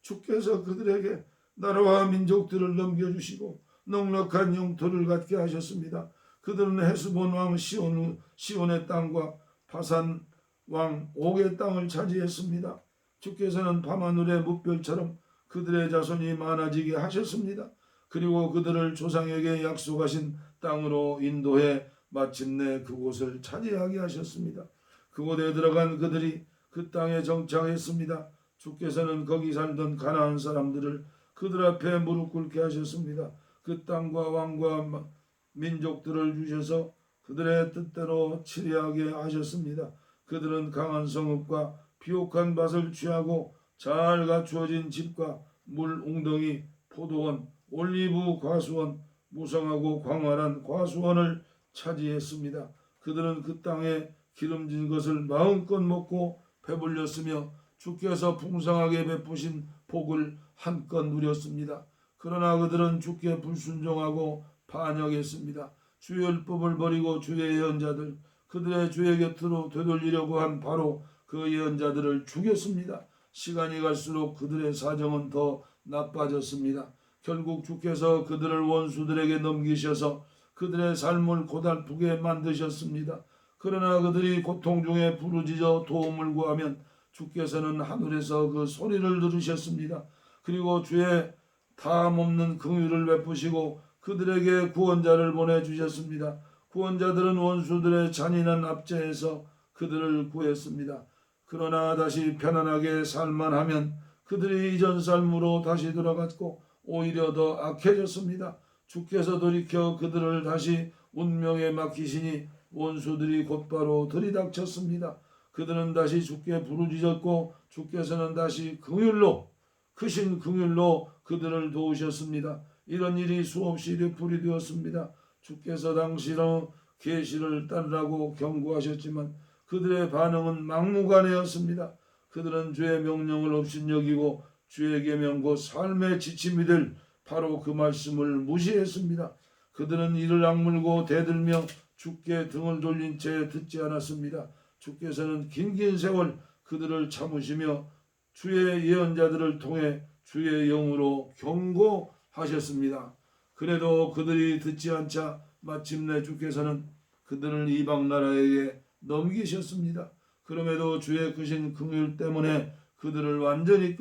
주께서 그들에게 나라와 민족들을 넘겨주시고 넉넉한 영토를 갖게 하셨습니다. 그들은 헤스본 왕 시온의 땅과 바산 왕 옥의 땅을 차지했습니다. 주께서는 밤하늘의 무별처럼 그들의 자손이 많아지게 하셨습니다. 그리고 그들을 조상에게 약속하신 땅으로 인도해 마침내 그곳을 차지하게 하셨습니다. 그곳에 들어간 그들이 그 땅에 정착했습니다. 주께서는 거기 살던 가나안 사람들을 그들 앞에 무릎 꿇게 하셨습니다. 그 땅과 왕과 민족들을 주셔서 그들의 뜻대로 치리하게 하셨습니다. 그들은 강한 성읍과 비옥한 밭을 취하고 잘 갖추어진 집과 물 웅덩이, 포도원, 올리브 과수원, 무성하고 광활한 과수원을 차지했습니다. 그들은 그 땅에 기름진 것을 마음껏 먹고 배불렸으며 주께서 풍성하게 베푸신 복을 한껏 누렸습니다. 그러나 그들은 주께 불순종하고 반역했습니다. 주의 율법을 버리고 주의 예언자들, 그들의 주의 곁으로 되돌리려고 한 바로 그 예언자들을 죽였습니다. 시간이 갈수록 그들의 사정은 더 나빠졌습니다. 결국 주께서 그들을 원수들에게 넘기셔서 그들의 삶을 고달프게 만드셨습니다. 그러나 그들이 고통 중에 부르짖어 도움을 구하면 주께서는 하늘에서 그 소리를 들으셨습니다. 그리고 주의 다함없는 긍휼을 베푸시고 그들에게 구원자를 보내주셨습니다. 구원자들은 원수들의 잔인한 압제에서 그들을 구했습니다. 그러나 다시 편안하게 살만 하면 그들이 이전 삶으로 다시 돌아갔고 오히려 더 악해졌습니다. 주께서 돌이켜 그들을 다시 운명에 맡기시니 원수들이 곧바로 들이닥쳤습니다. 그들은 다시 주께 부르짖었고 주께서는 다시 크신 긍휼로 그들을 도우셨습니다. 이런 일이 수없이 되풀이 되었습니다. 주께서 당시로 계시를 따르라고 경고하셨지만 그들의 반응은 막무가내였습니다. 그들은 주의 명령을 업신여기고 주의 계명 곧 삶의 지침이 될 바로 그 말씀을 무시했습니다. 그들은 이를 악물고 대들며 주께 등을 돌린 채 듣지 않았습니다. 주께서는 긴 세월 그들을 참으시며 주의 예언자들을 통해 주의 영으로 경고하셨습니다. 그래도 그들이 듣지 않자 마침내 주께서는 그들을 이방 나라에게 넘기셨습니다. 그럼에도 주의 크신 긍휼 때문에 그들을 완전히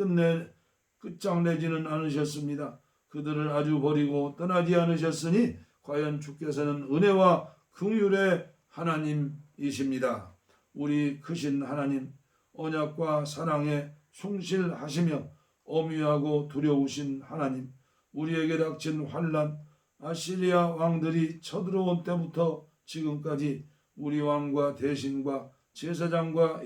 끝장내지는 않으셨습니다. 그들을 아주 버리고 떠나지 않으셨으니 과연 주께서는 은혜와 긍휼의 하나님이십니다. 우리 크신 하나님, 언약과 사랑에 충실하시며 엄위하고 두려우신 하나님, 우리에게 닥친 환난, 아시리아 왕들이 쳐들어온 때부터 지금까지 우리 왕과 대신과 제사장과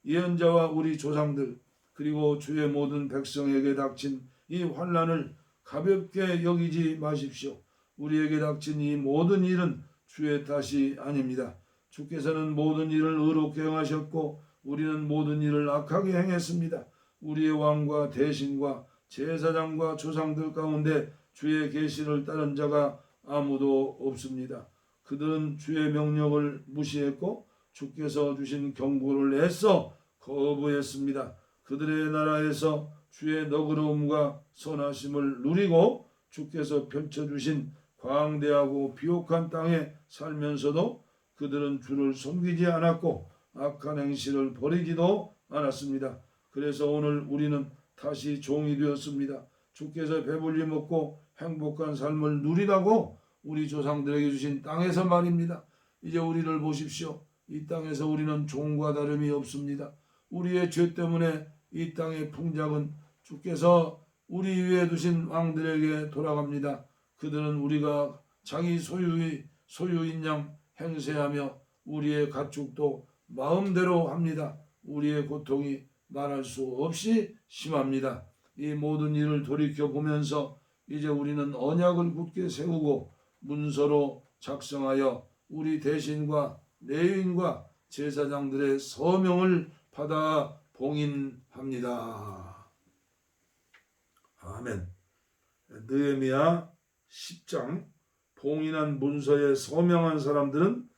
예언자와 우리 조상들 그리고 주의 모든 백성에게 닥친 이 환난을 가볍게 여기지 마십시오. 우리에게 닥친 이 모든 일은 주의 탓이 아닙니다. 주께서는 모든 일을 의롭게 행하셨고 우리는 모든 일을 악하게 행했습니다. 우리의 왕과 대신과 제사장과 조상들 가운데 주의 계시를 따른 자가 아무도 없습니다. 그들은 주의 명령을 무시했고 주께서 주신 경고를 애써 거부했습니다. 그들의 나라에서 주의 너그러움과 선하심을 누리고 주께서 펼쳐주신 광대하고 비옥한 땅에 살면서도 그들은 주를 섬기지 않았고 악한 행실을 버리지도 않았습니다. 그래서 오늘 우리는 다시 종이 되었습니다. 주께서 배불리 먹고 행복한 삶을 누리라고 우리 조상들에게 주신 땅에서 말입니다. 이제 우리를 보십시오. 이 땅에서 우리는 종과 다름이 없습니다. 우리의 죄 때문에 이 땅의 풍작은 주께서 우리 위에 두신 왕들에게 돌아갑니다. 그들은 우리가 자기 소유인 양 행세하며 우리의 가축도 마음대로 합니다. 우리의 고통이 말할 수 없이 심합니다. 이 모든 일을 돌이켜 보면서 이제 우리는 언약을 굳게 세우고 문서로 작성하여 우리 대신과 레위인과 제사장들의 서명을 받아 봉인합니다. 아멘. 느헤미야 10장 봉인한 문서에 서명한 사람들은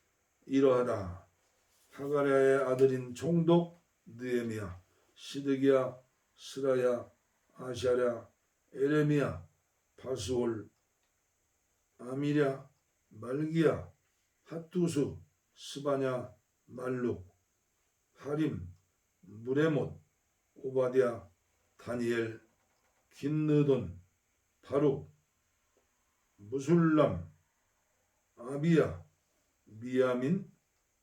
이러하다. 하가랴의 아들인 총독 느헤미야, 시드기야, 스라야, 아샤랴, 에레미야, 바스올, 아미랴, 말기야, 핫두수, 스바냐, 말룩, 하림, 무레못, 오바댜, 다니엘, 긴느돈, 바룩, 무술람, 아비야, 미야민,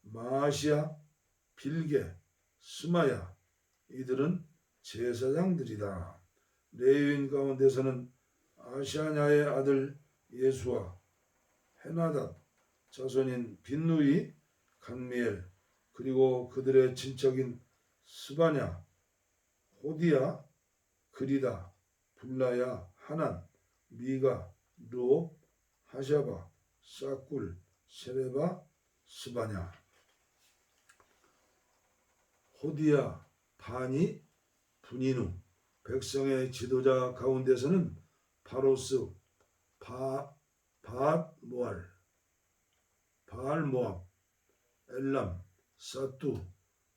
마시야, 빌게, 스마야, 이들은 제사장들이다. 레위인 가운데서는 아샤냐의 아들 예수와 헤나닷 자손인 빈누이, 간미엘, 그리고 그들의 친척인 스바냐, 호디야, 그리다, 불라야, 하난, 미가, 르옵, 하샤바, 사꿀, 세레바, 스바냐. 호디야, 바니, 분이누. 백성의 지도자 가운데서는 바로스, 바알모알, 바알모압, 엘람, 사뚜,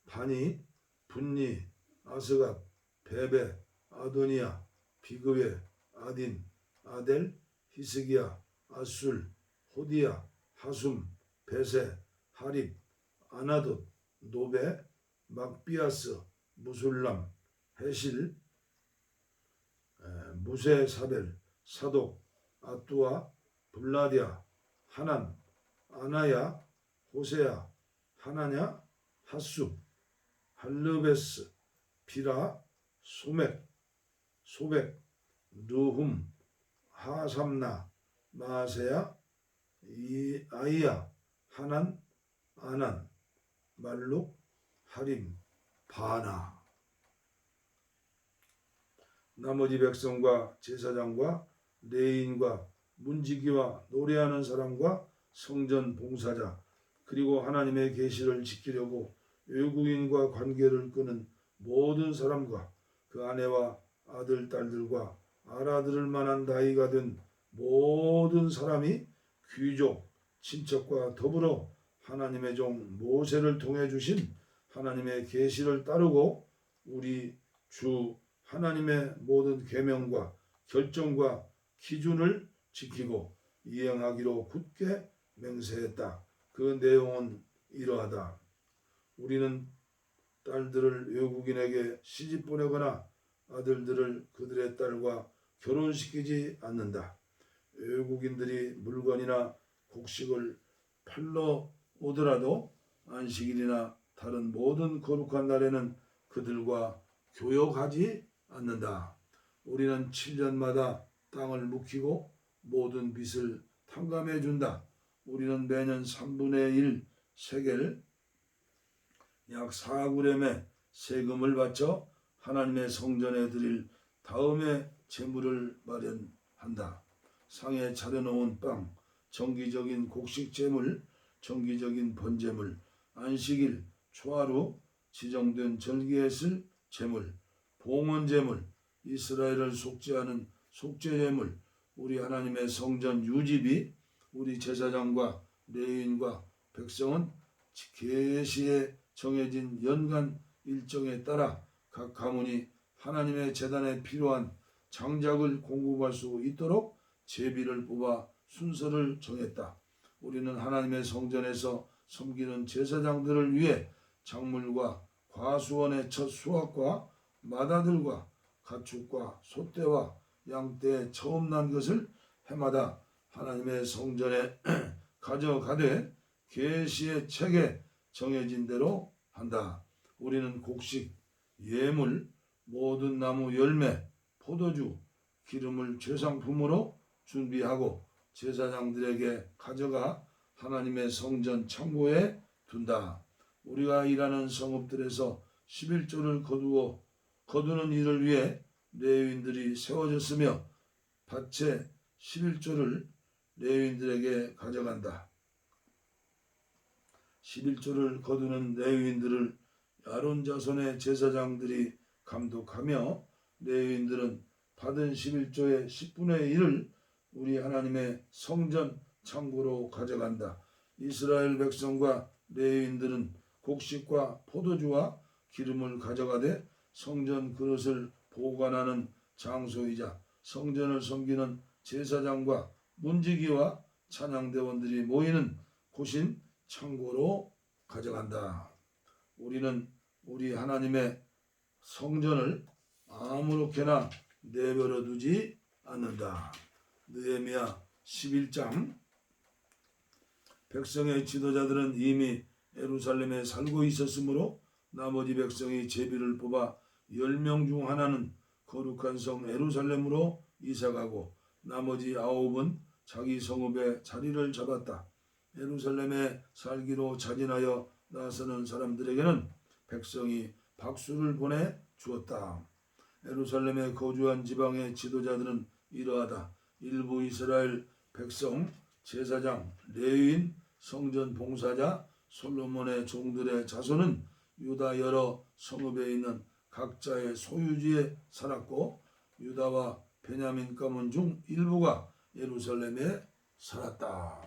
바니, 분니, 아스갓, 베베, 아도니아, 비그웨, 아딘, 아델, 히스기야, 아술, 호디야, 하숨, 베세, 하립, 아나돗, 노베, 막비아스, 무술람, 헤실, 무세사벨, 사독, 아뚜아, 블라디아, 하난, 아나야, 호세야, 하나냐, 핫숲, 할르베스, 비라, 소백, 느훔, 하삼나, 마세야, 아이야, 하난, 아난, 말룩, 하림, 바나. 나머지 백성과 제사장과 레위인과 문지기와 노래하는 사람과 성전 봉사자, 그리고 하나님의 계시를 지키려고 외국인과 관계를 끄는 모든 사람과 그 아내와 아들, 딸들과 알아들을 만한 나이가 된 모든 사람이 귀족, 친척과 더불어 하나님의 종 모세를 통해 주신 하나님의 계시를 따르고 우리 주 하나님의 모든 계명과 결정과 기준을 지키고 이행하기로 굳게 맹세했다. 그 내용은 이러하다. 우리는 딸들을 외국인에게 시집 보내거나 아들들을 그들의 딸과 결혼시키지 않는다. 외국인들이 물건이나 곡식을 팔러 오더라도 안식일이나 다른 모든 거룩한 날에는 그들과 교역하지 않는다. 우리는 7년마다 땅을 묵히고 모든 빚을 탕감해 준다. 우리는 매년 3분의 1 세겔 약 4그램의 세금을 바쳐 하나님의 성전에 드릴 다음에 제물을 마련한다. 상에 차려놓은 빵, 정기적인 곡식 제물, 정기적인 번제물, 안식일, 초하루, 지정된 절기에 쓸 제물, 봉헌 제물, 이스라엘을 속죄하는 속죄 제물, 우리 하나님의 성전 유지비, 우리 제사장과 레위인과 백성은 계시에 정해진 연간 일정에 따라 각 가문이 하나님의 제단에 필요한 장작을 공급할 수 있도록 제비를 뽑아 순서를 정했다. 우리는 하나님의 성전에서 섬기는 제사장들을 위해 작물과 과수원의 첫 수확과 마다들과 가축과 소떼와 양떼 처음 난 것을 해마다 하나님의 성전에 가져가되 계시의 책에 정해진 대로 한다. 우리는 곡식, 예물, 모든 나무 열매, 포도주, 기름을 제상품으로 준비하고 제사장들에게 가져가 하나님의 성전 창고에 둔다. 우리가 일하는 성읍들에서 11조를 거두는 일을 위해 레위인들이 세워졌으며 밭의 11조를 레위인들에게 가져간다. 11조를 거두는 레위인들을 아론 자손의 제사장들이 감독하며 레위인들은 받은 11조의 10분의 1을 우리 하나님의 성전 창고로 가져간다. 이스라엘 백성과 레위인들은 곡식과 포도주와 기름을 가져가되 성전 그릇을 보관하는 장소이자 성전을 섬기는 제사장과 문지기와 찬양대원들이 모이는 곳인 창고로 가져간다. 우리는 우리 하나님의 성전을 아무렇게나 내버려 두지 않는다. 느헤미야 11장. 백성의 지도자들은 이미 예루살렘에 살고 있었으므로 나머지 백성이 제비를 뽑아 10명 중 하나는 거룩한 성 예루살렘으로 이사가고 나머지 9은 자기 성읍에 자리를 잡았다. 예루살렘에 살기로 자진하여 나서는 사람들에게는 백성이 박수를 보내 주었다. 예루살렘에 거주한 지방의 지도자들은 이러하다. 일부 이스라엘 백성, 제사장, 레위인, 성전 봉사자, 솔로몬의 종들의 자손은 유다 여러 성읍에 있는 각자의 소유지에 살았고 유다와 베냐민 가문 중 일부가 예루살렘에 살았다.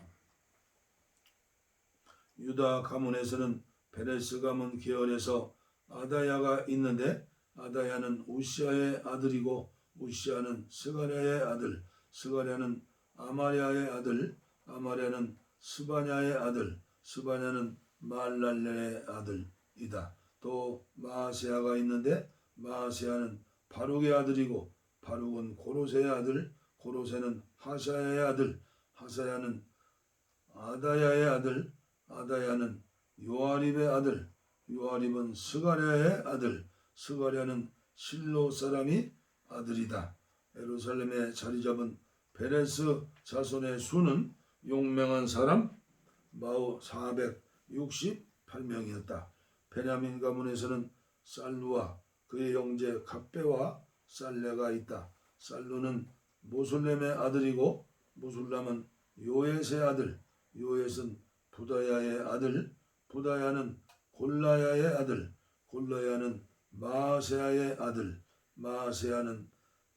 유다 가문에서는 베레스 가문 계열에서 아다야가 있는데 아다야는 우시아의 아들이고 우시아는 스가랴의 아들, 스가랴는 아마랴의 아들, 아마랴는 스바냐의 아들, 스바냐는 말랄렐의 아들이다. 또 마아세아가 있는데 마아세아는 바룩의 아들이고 바룩은 고로세의 아들, 고로세는 하사야의 아들, 하사야는 아다야의 아들, 아다야는 요아립의 아들, 요아립은 스가랴의 아들, 스가랴는 실로 사람이 아들이다. 예루살렘에 자리 잡은 베레스 자손의 수는 용맹한 사람 468명이었다. 베냐민 가문에서는 살루와 그의 형제 갑배와 살레가 있다. 살루는 모술렘의 아들이고 모술람은 요엣의 아들, 요엣은 부다야의 아들, 부다야는 골라야의 아들, 골라야는 마아세아의 아들, 마아세아는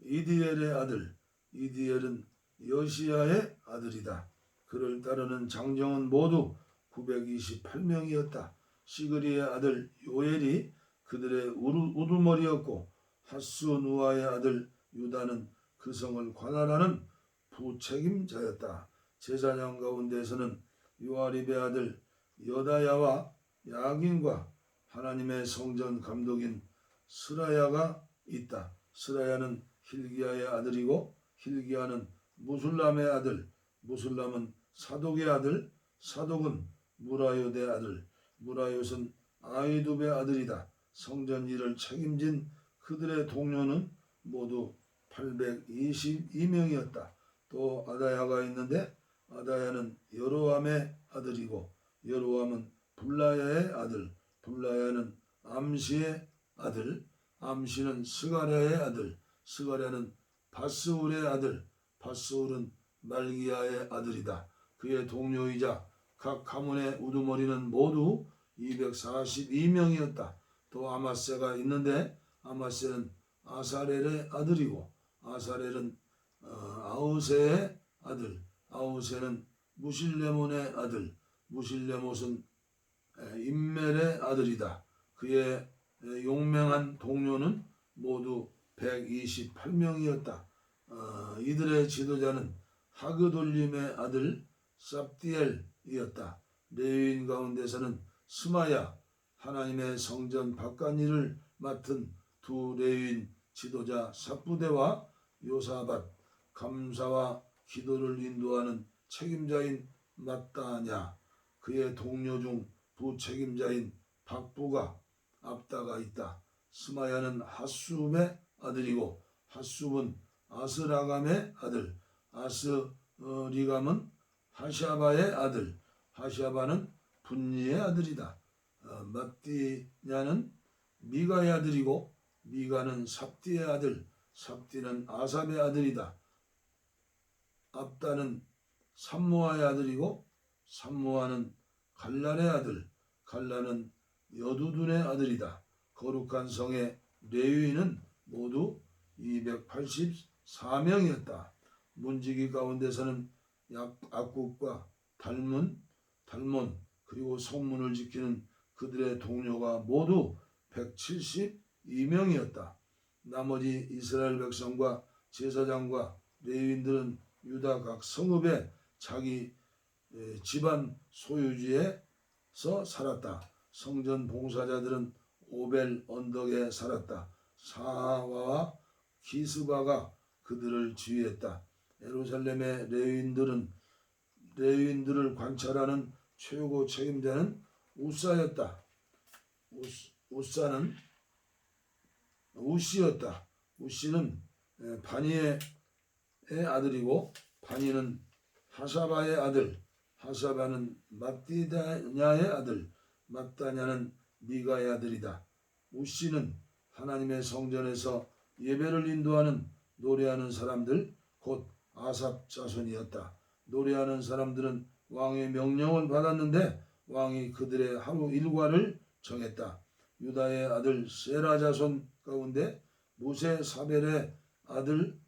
이디엘의 아들, 이디엘은 여시야의 아들이다. 그를 따르는 장정은 모두 928명이었다. 시그리의 아들 요엘이 그들의 우두머리였고 하스누아의 아들 유다는 그 성을 관할하는 부책임자였다. 제사장 가운데서는 요아립의 아들 여다야와 야긴과 하나님의 성전 감독인 스라야가 있다. 스라야는 hil기야의 아들이고 hil기야는 무술람의 아들, 무술람은 사독의 아들, 사독은 무라요의 아들, 무라요는 아이둡의 아들이다. 성전 일을 책임진 그들의 동료는 모두 822명이었다. 또 아다야가 있는데 아다야는 여로함의 아들이고 여로함은 블라야의 아들, 블라야는 암시의 아들, 암시는 스가랴의 아들, 스가랴는 바스울의 아들, 바스울은 말기야의 아들이다. 그의 동료이자 각 가문의 우두머리는 모두 242명이었다. 또 아마세가 있는데 아마세는 아사렐의 아들이고 아사렐은 아우세의 아들, 아우세는 무실레몬의 아들, 무실레못은 임멜의 아들이다. 그의 용맹한 동료는 모두 128명이었다. 이들의 지도자는 하그돌림의 아들 삽디엘이었다. 레위인 가운데서는 스마야, 하나님의 성전 바깥일을 맡은 두 레위인 지도자 삽부대와 요사밧, 감사와 기도를 인도하는 책임자인 마따냐, 그의 동료 중 부책임자인 박부가 압다가 있다. 스마야는 하수음의 아들이고 하수음은 아스라감의 아들, 아스리감은 하샤바의 아들, 하샤바는 분니의 아들이다. 마띠냐는 미가의 아들이고 미가는 삽디의 아들, 삽디는 아삽의 아들이다. 압다는 삼모아의 아들이고 삼모아는 갈란의 아들, 갈란은 여두둔의 아들이다. 거룩한 성의 레위인은 모두 284명이었다. 문지기 가운데서는 악국과 달몬 그리고 성문을 지키는 그들의 동료가 모두 172명이었다. 나머지 이스라엘 백성과 제사장과 레위인들은 유다 각 성읍에 자기 집안 소유지에서 살았다. 성전 봉사자들은 오벨 언덕에 살았다. 사와와 기스바가 그들을 지휘했다. 예루살렘의 레위인들을 관찰하는 최고 책임자는 우사였다. 우사는 우시였다. 우시는 바니의 아들이고 바니는 하사바의 아들, 하사바는 matthaniah의 아들, matthaniah는 미가의 아들이다. 우시는 하나님의 성전에서 예배를 인도하는 노래하는 사람들 곧 아삽 자손이었다. 노래하는 사람들은 왕의 명령을 받았는데 왕이 그들의 하루 일과를 정했다. 유다의 아들 세라 자손 가운데 무세 사벨의 아들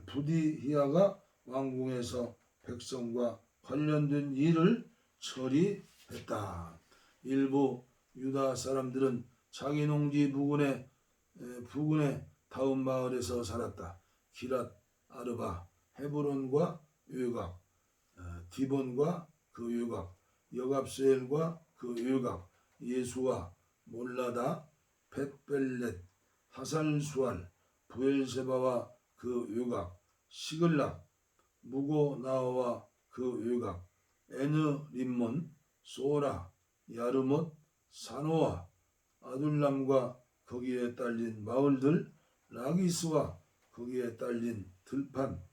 부디히야가 왕궁에서 백성과 관련된 일을 처리했다. 일부 유다 사람들은 자기 농지 부근의 다음 마을에서 살았다. 기랏 아르바, 헤브론과 외곽, 디본과 그 외곽, 여갑스엘과 그 외곽, 예수와 몰라다, 벳벨렛, 하살수알, 부엘세바와 그 외곽, 시글락, 무고나와와 그 외곽, 에느 림몬, 소라, 야르못, 사노아, 아둘람과 거기에 딸린 마을들, 라기스와 거기에 딸린 들판,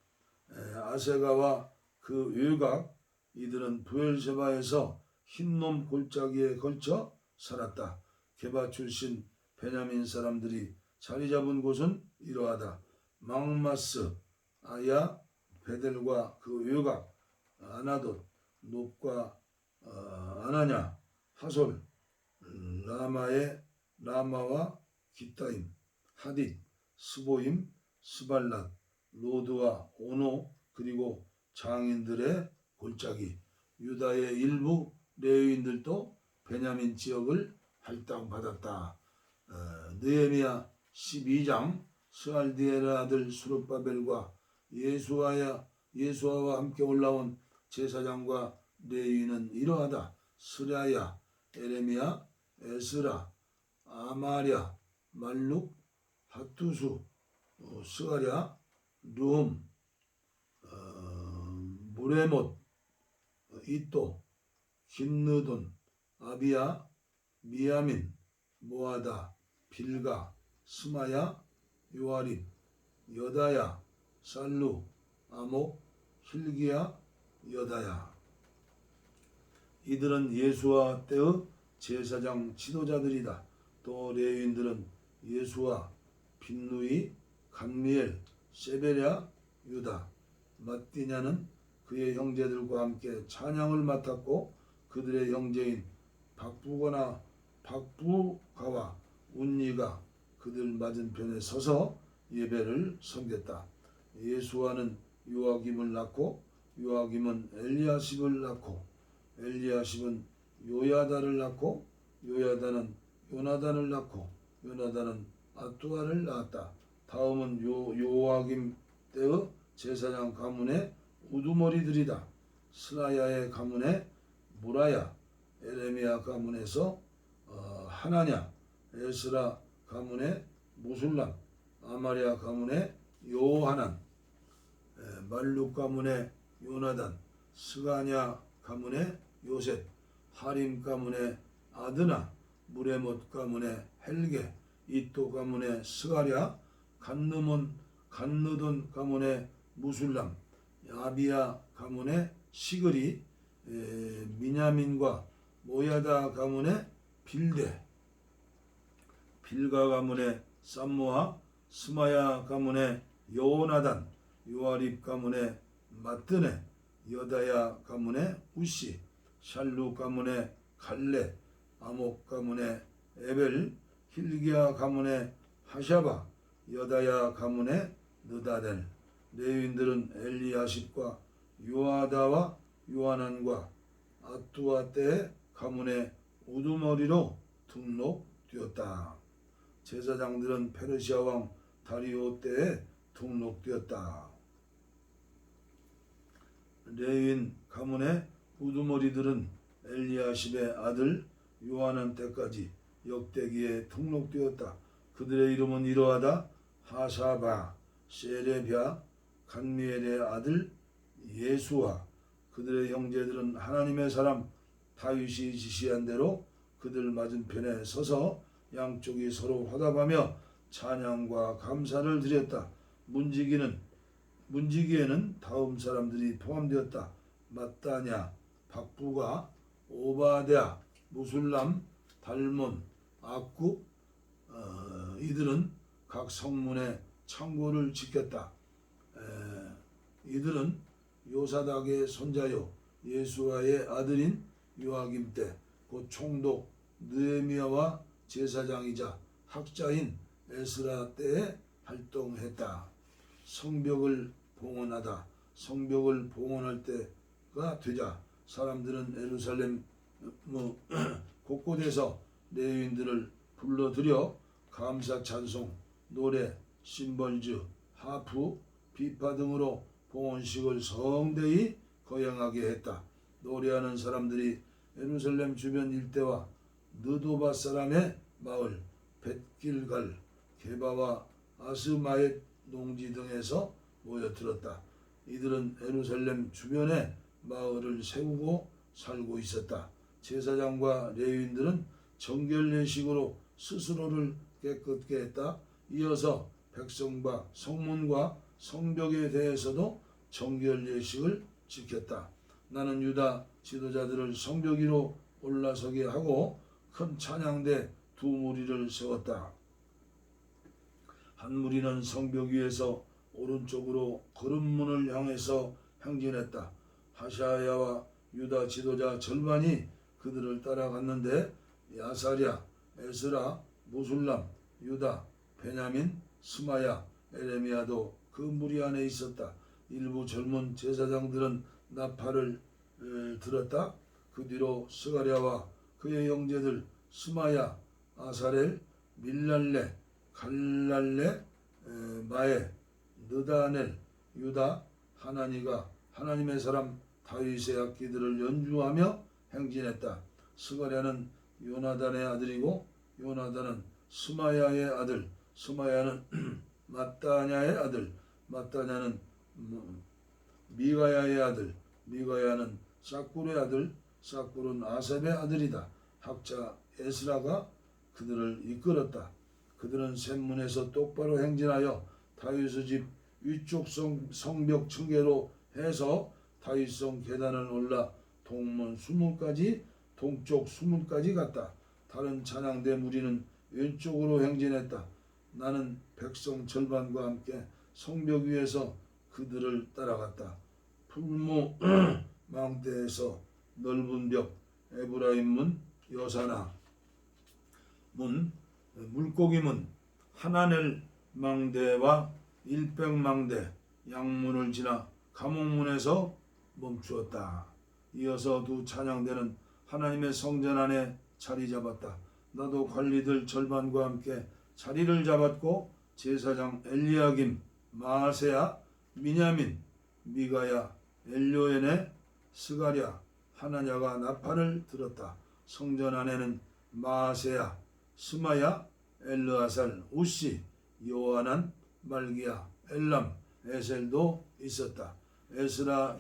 아세가와 그 외곽, 이들은 부엘세바에서 흰놈 골짜기에 걸쳐 살았다. 게바 출신 베냐민 사람들이 자리 잡은 곳은 이러하다. 막마스, 아야, 베델과 그 외곽, 아나돗, 놋과 아나냐, 하솔, 라마와 기타임, 하딧, 스보임, 스발랏, 로드와 오노 그리고 장인들의 골짜기. 유다의 일부 레위인들도 베냐민 지역을 할당받았다. 느헤미야 12장 스알디엘의 아들 수룹바벨과 예수아와 함께 올라온 제사장과 레위인은 이러하다. 스라야, 에레미야, 에스라, 아마랴, 말룩, 하투수, 스가랴, 룸, 무레못, 이또, 긴느돈, 아비야, 미야민, 모아다, 빌가, 스마야, 요아립, 여다야, 살루, 아목, hil기야, 여다야. 이들은 예수와 때의 제사장 지도자들이다. 또 레위인들은 예수와 빈누이, 간미엘, 세베랴, 유다, 마띠냐는 그의 형제들과 함께 찬양을 맡았고 그들의 형제인 박부가와 운니가 그들 맞은편에 서서 예배를 섬겼다. 예수와는 요아김을 낳고 요아김은 엘리야십을 낳고 엘리야십은 요야다를 낳고 요야다는 요나단을 낳고 요나단은 아뚜아를 낳았다. 다음은 요아김 때의 제사장 가문의 우두머리들이다. 스라야의 가문의 무라야, 에레미야 가문에서 하나냐, 에스라 가문의 무술람, 아마랴 가문의 요하난, 말룩 가문의 요나단, 스가냐 가문의 요셉, 하림 가문의 아드나, 무레못 가문의 헬게, 이또 가문의 스가랴, 간느돈 가문의 무술람, 아비야 가문의 시그리, 미냐민과 모야다 가문의 빌데, 빌가 가문의 쌈무아, 스마야 가문의 요나단, 요아립 가문의 마뜨네, 여다야 가문의 우시, 샬루 가문의 갈레, 아목 가문의 에벨, 힐기야 가문의 하샤바, 여다야 가문의 느다넬. 레위인들은 엘리야십과 요아다와 요하난과 아뚜아 때의 가문의 우두머리로 등록되었다. 제사장들은 페르시아 왕 다리오 때에 등록되었다. 레위인 가문의 우두머리들은 엘리야십의 아들 요하난 때까지 역대기에 등록되었다. 그들의 이름은 이러하다. 하샤바, 세레비아, 간미엘의 아들 예수와 그들의 형제들은 하나님의 사람 다윗이 지시한 대로 그들 맞은편에 서서 양쪽이 서로 화답하며 찬양과 감사를 드렸다. 문지기에는 다음 사람들이 포함되었다. 마따냐, 박부가, 오바댜, 무술람, 달몬, 악굽. 이들은 각 성문의 창고를 지켰다. 이들은 요사닥의 손자요 예수아의 아들인 요아김 때 곧 총독 느헤미야와 제사장이자 학자인 에스라 때에 활동했다. 성벽을 봉헌하다. 성벽을 봉헌할 때가 되자 사람들은 예루살렘 곳곳에서 레위인들을 불러들여 감사 찬송, 노래, 심벌주, 하프, 비파 등으로 봉헌식을 성대히 거행하게 했다. 노래하는 사람들이 예루살렘 주변 일대와 느도바 사람의 마을 벳길갈, 게바와 아스마엣 농지 등에서 모여들었다. 이들은 예루살렘 주변에 마을을 세우고 살고 있었다. 제사장과 레위인들은 정결례식으로 스스로를 깨끗게 했다. 이어서 백성과 성문과 성벽에 대해서도 정결례식을 지켰다. 나는 유다 지도자들을 성벽 위로 올라서게 하고 큰 찬양대 두 무리를 세웠다. 한 무리는 성벽 위에서 오른쪽으로 거름문을 향해서 행진했다. 하샤야와 유다 지도자 절반이 그들을 따라갔는데 야사랴, 에스라, 무술람, 유다, 베냐민, 스마야, 에레미야도 그 무리 안에 있었다. 일부 젊은 제사장들은 나팔을 들었다. 그 뒤로 스가랴와 그의 형제들 스마야, 아사렐, 밀랄레, 갈랄레, 마에, 느다넬, 유다, 하나니가 하나님의 사람 다윗의 악기들을 연주하며 행진했다. 스가랴는 요나단의 아들이고 요나단은 스마야의 아들, 스마야는 마따냐의 아들, 마따냐는 미가야의 아들, 미가야는 삭굴의 아들, 삭굴은 아삽의 아들이다. 학자 에스라가 그들을 이끌었다. 그들은 샘문에서 똑바로 행진하여 다윗의 집 위쪽 성벽 층계로 해서 다윗성 계단을 올라 동문 수문까지 동쪽 수문까지 갔다. 다른 찬양대 무리는 왼쪽으로 행진했다. 나는 백성 절반과 함께 성벽 위에서 그들을 따라갔다. 풀무 망대에서 넓은 벽, 에브라임 문, 여사나 문, 물고기 문, 하나넬 망대와 일백 망대, 양문을 지나 감옥문에서 멈추었다. 이어서 두 찬양대는 하나님의 성전 안에 자리 잡았다. 나도 관리들 절반과 함께 자리를 잡았고 제사장 엘리야김, 마아세야, 미냐민, 미가야, 엘요에네, 스가랴, 하나냐가 나팔을 들었다. 성전 안에는 마아세야, 스마야, 엘르아살, 우시, 요하난, 말기야, 엘람, 에셀도 있었다. 에스라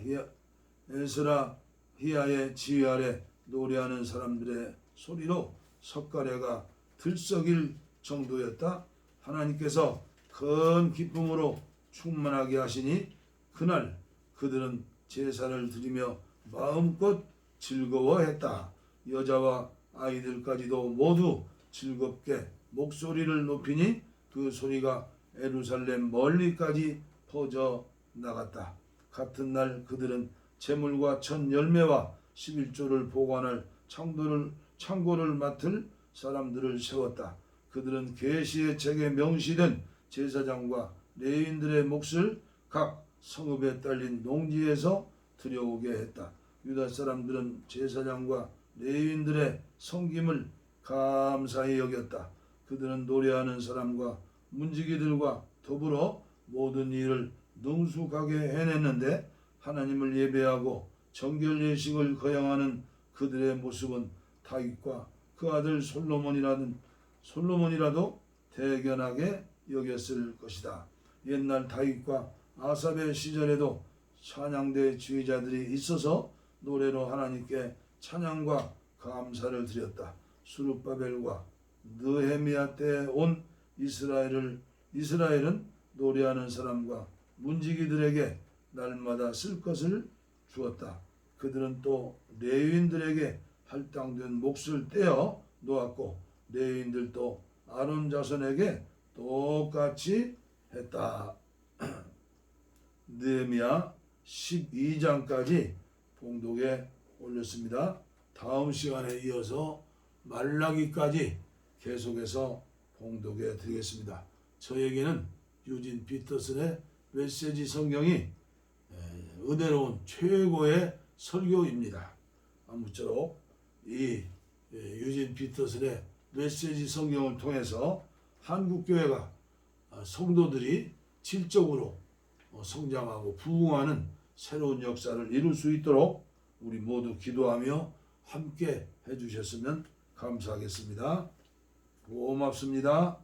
히야의 지휘 아래 노래하는 사람들의 소리로 석가래가 들썩일 정도였다. 하나님께서 큰 기쁨으로 충만하게 하시니 그날 그들은 제사를 드리며 마음껏 즐거워했다. 여자와 아이들까지도 모두 즐겁게 목소리를 높이니 그 소리가 예루살렘 멀리까지 퍼져 나갔다. 같은 날 그들은 제물과 첫 열매와 11조를 보관할 창고를 맡을 사람들을 세웠다. 그들은 계시의 책에 명시된 제사장과 레위인들의 몫을 각 성읍에 딸린 농지에서 들여오게 했다. 유다 사람들은 제사장과 레위인들의 섬김을 감사히 여겼다. 그들은 노래하는 사람과 문지기들과 더불어 모든 일을 능숙하게 해냈는데 하나님을 예배하고 정결 예식을 거양하는 그들의 모습은 다윗과 그 아들 솔로몬이라도 대견하게 여겼을 것이다. 옛날 다윗과 아삽의 시절에도 찬양대 지휘자들이 있어서 노래로 하나님께 찬양과 감사를 드렸다. 수룹바벨과 느헤미야 때 온 이스라엘은 노래하는 사람과 문지기들에게 날마다 쓸 것을 주었다. 그들은 또 레위인들에게 할당된 몫을 떼어 놓았고 레위인들도 아론 자손에게 똑같이 했다. 느헤미야 12장까지 봉독에 올렸습니다. 다음 시간에 이어서 말라기까지 계속해서 봉독해 드리겠습니다. 저에게는 유진 피터슨의 메시지 성경이 은혜로운 최고의 설교입니다. 아무쪼록 이 유진 피터슨의 메시지 성경을 통해서 한국교회가 성도들이 질적으로 성장하고 부흥하는 새로운 역사를 이룰 수 있도록 우리 모두 기도하며 함께 해주셨으면 감사하겠습니다. 고맙습니다.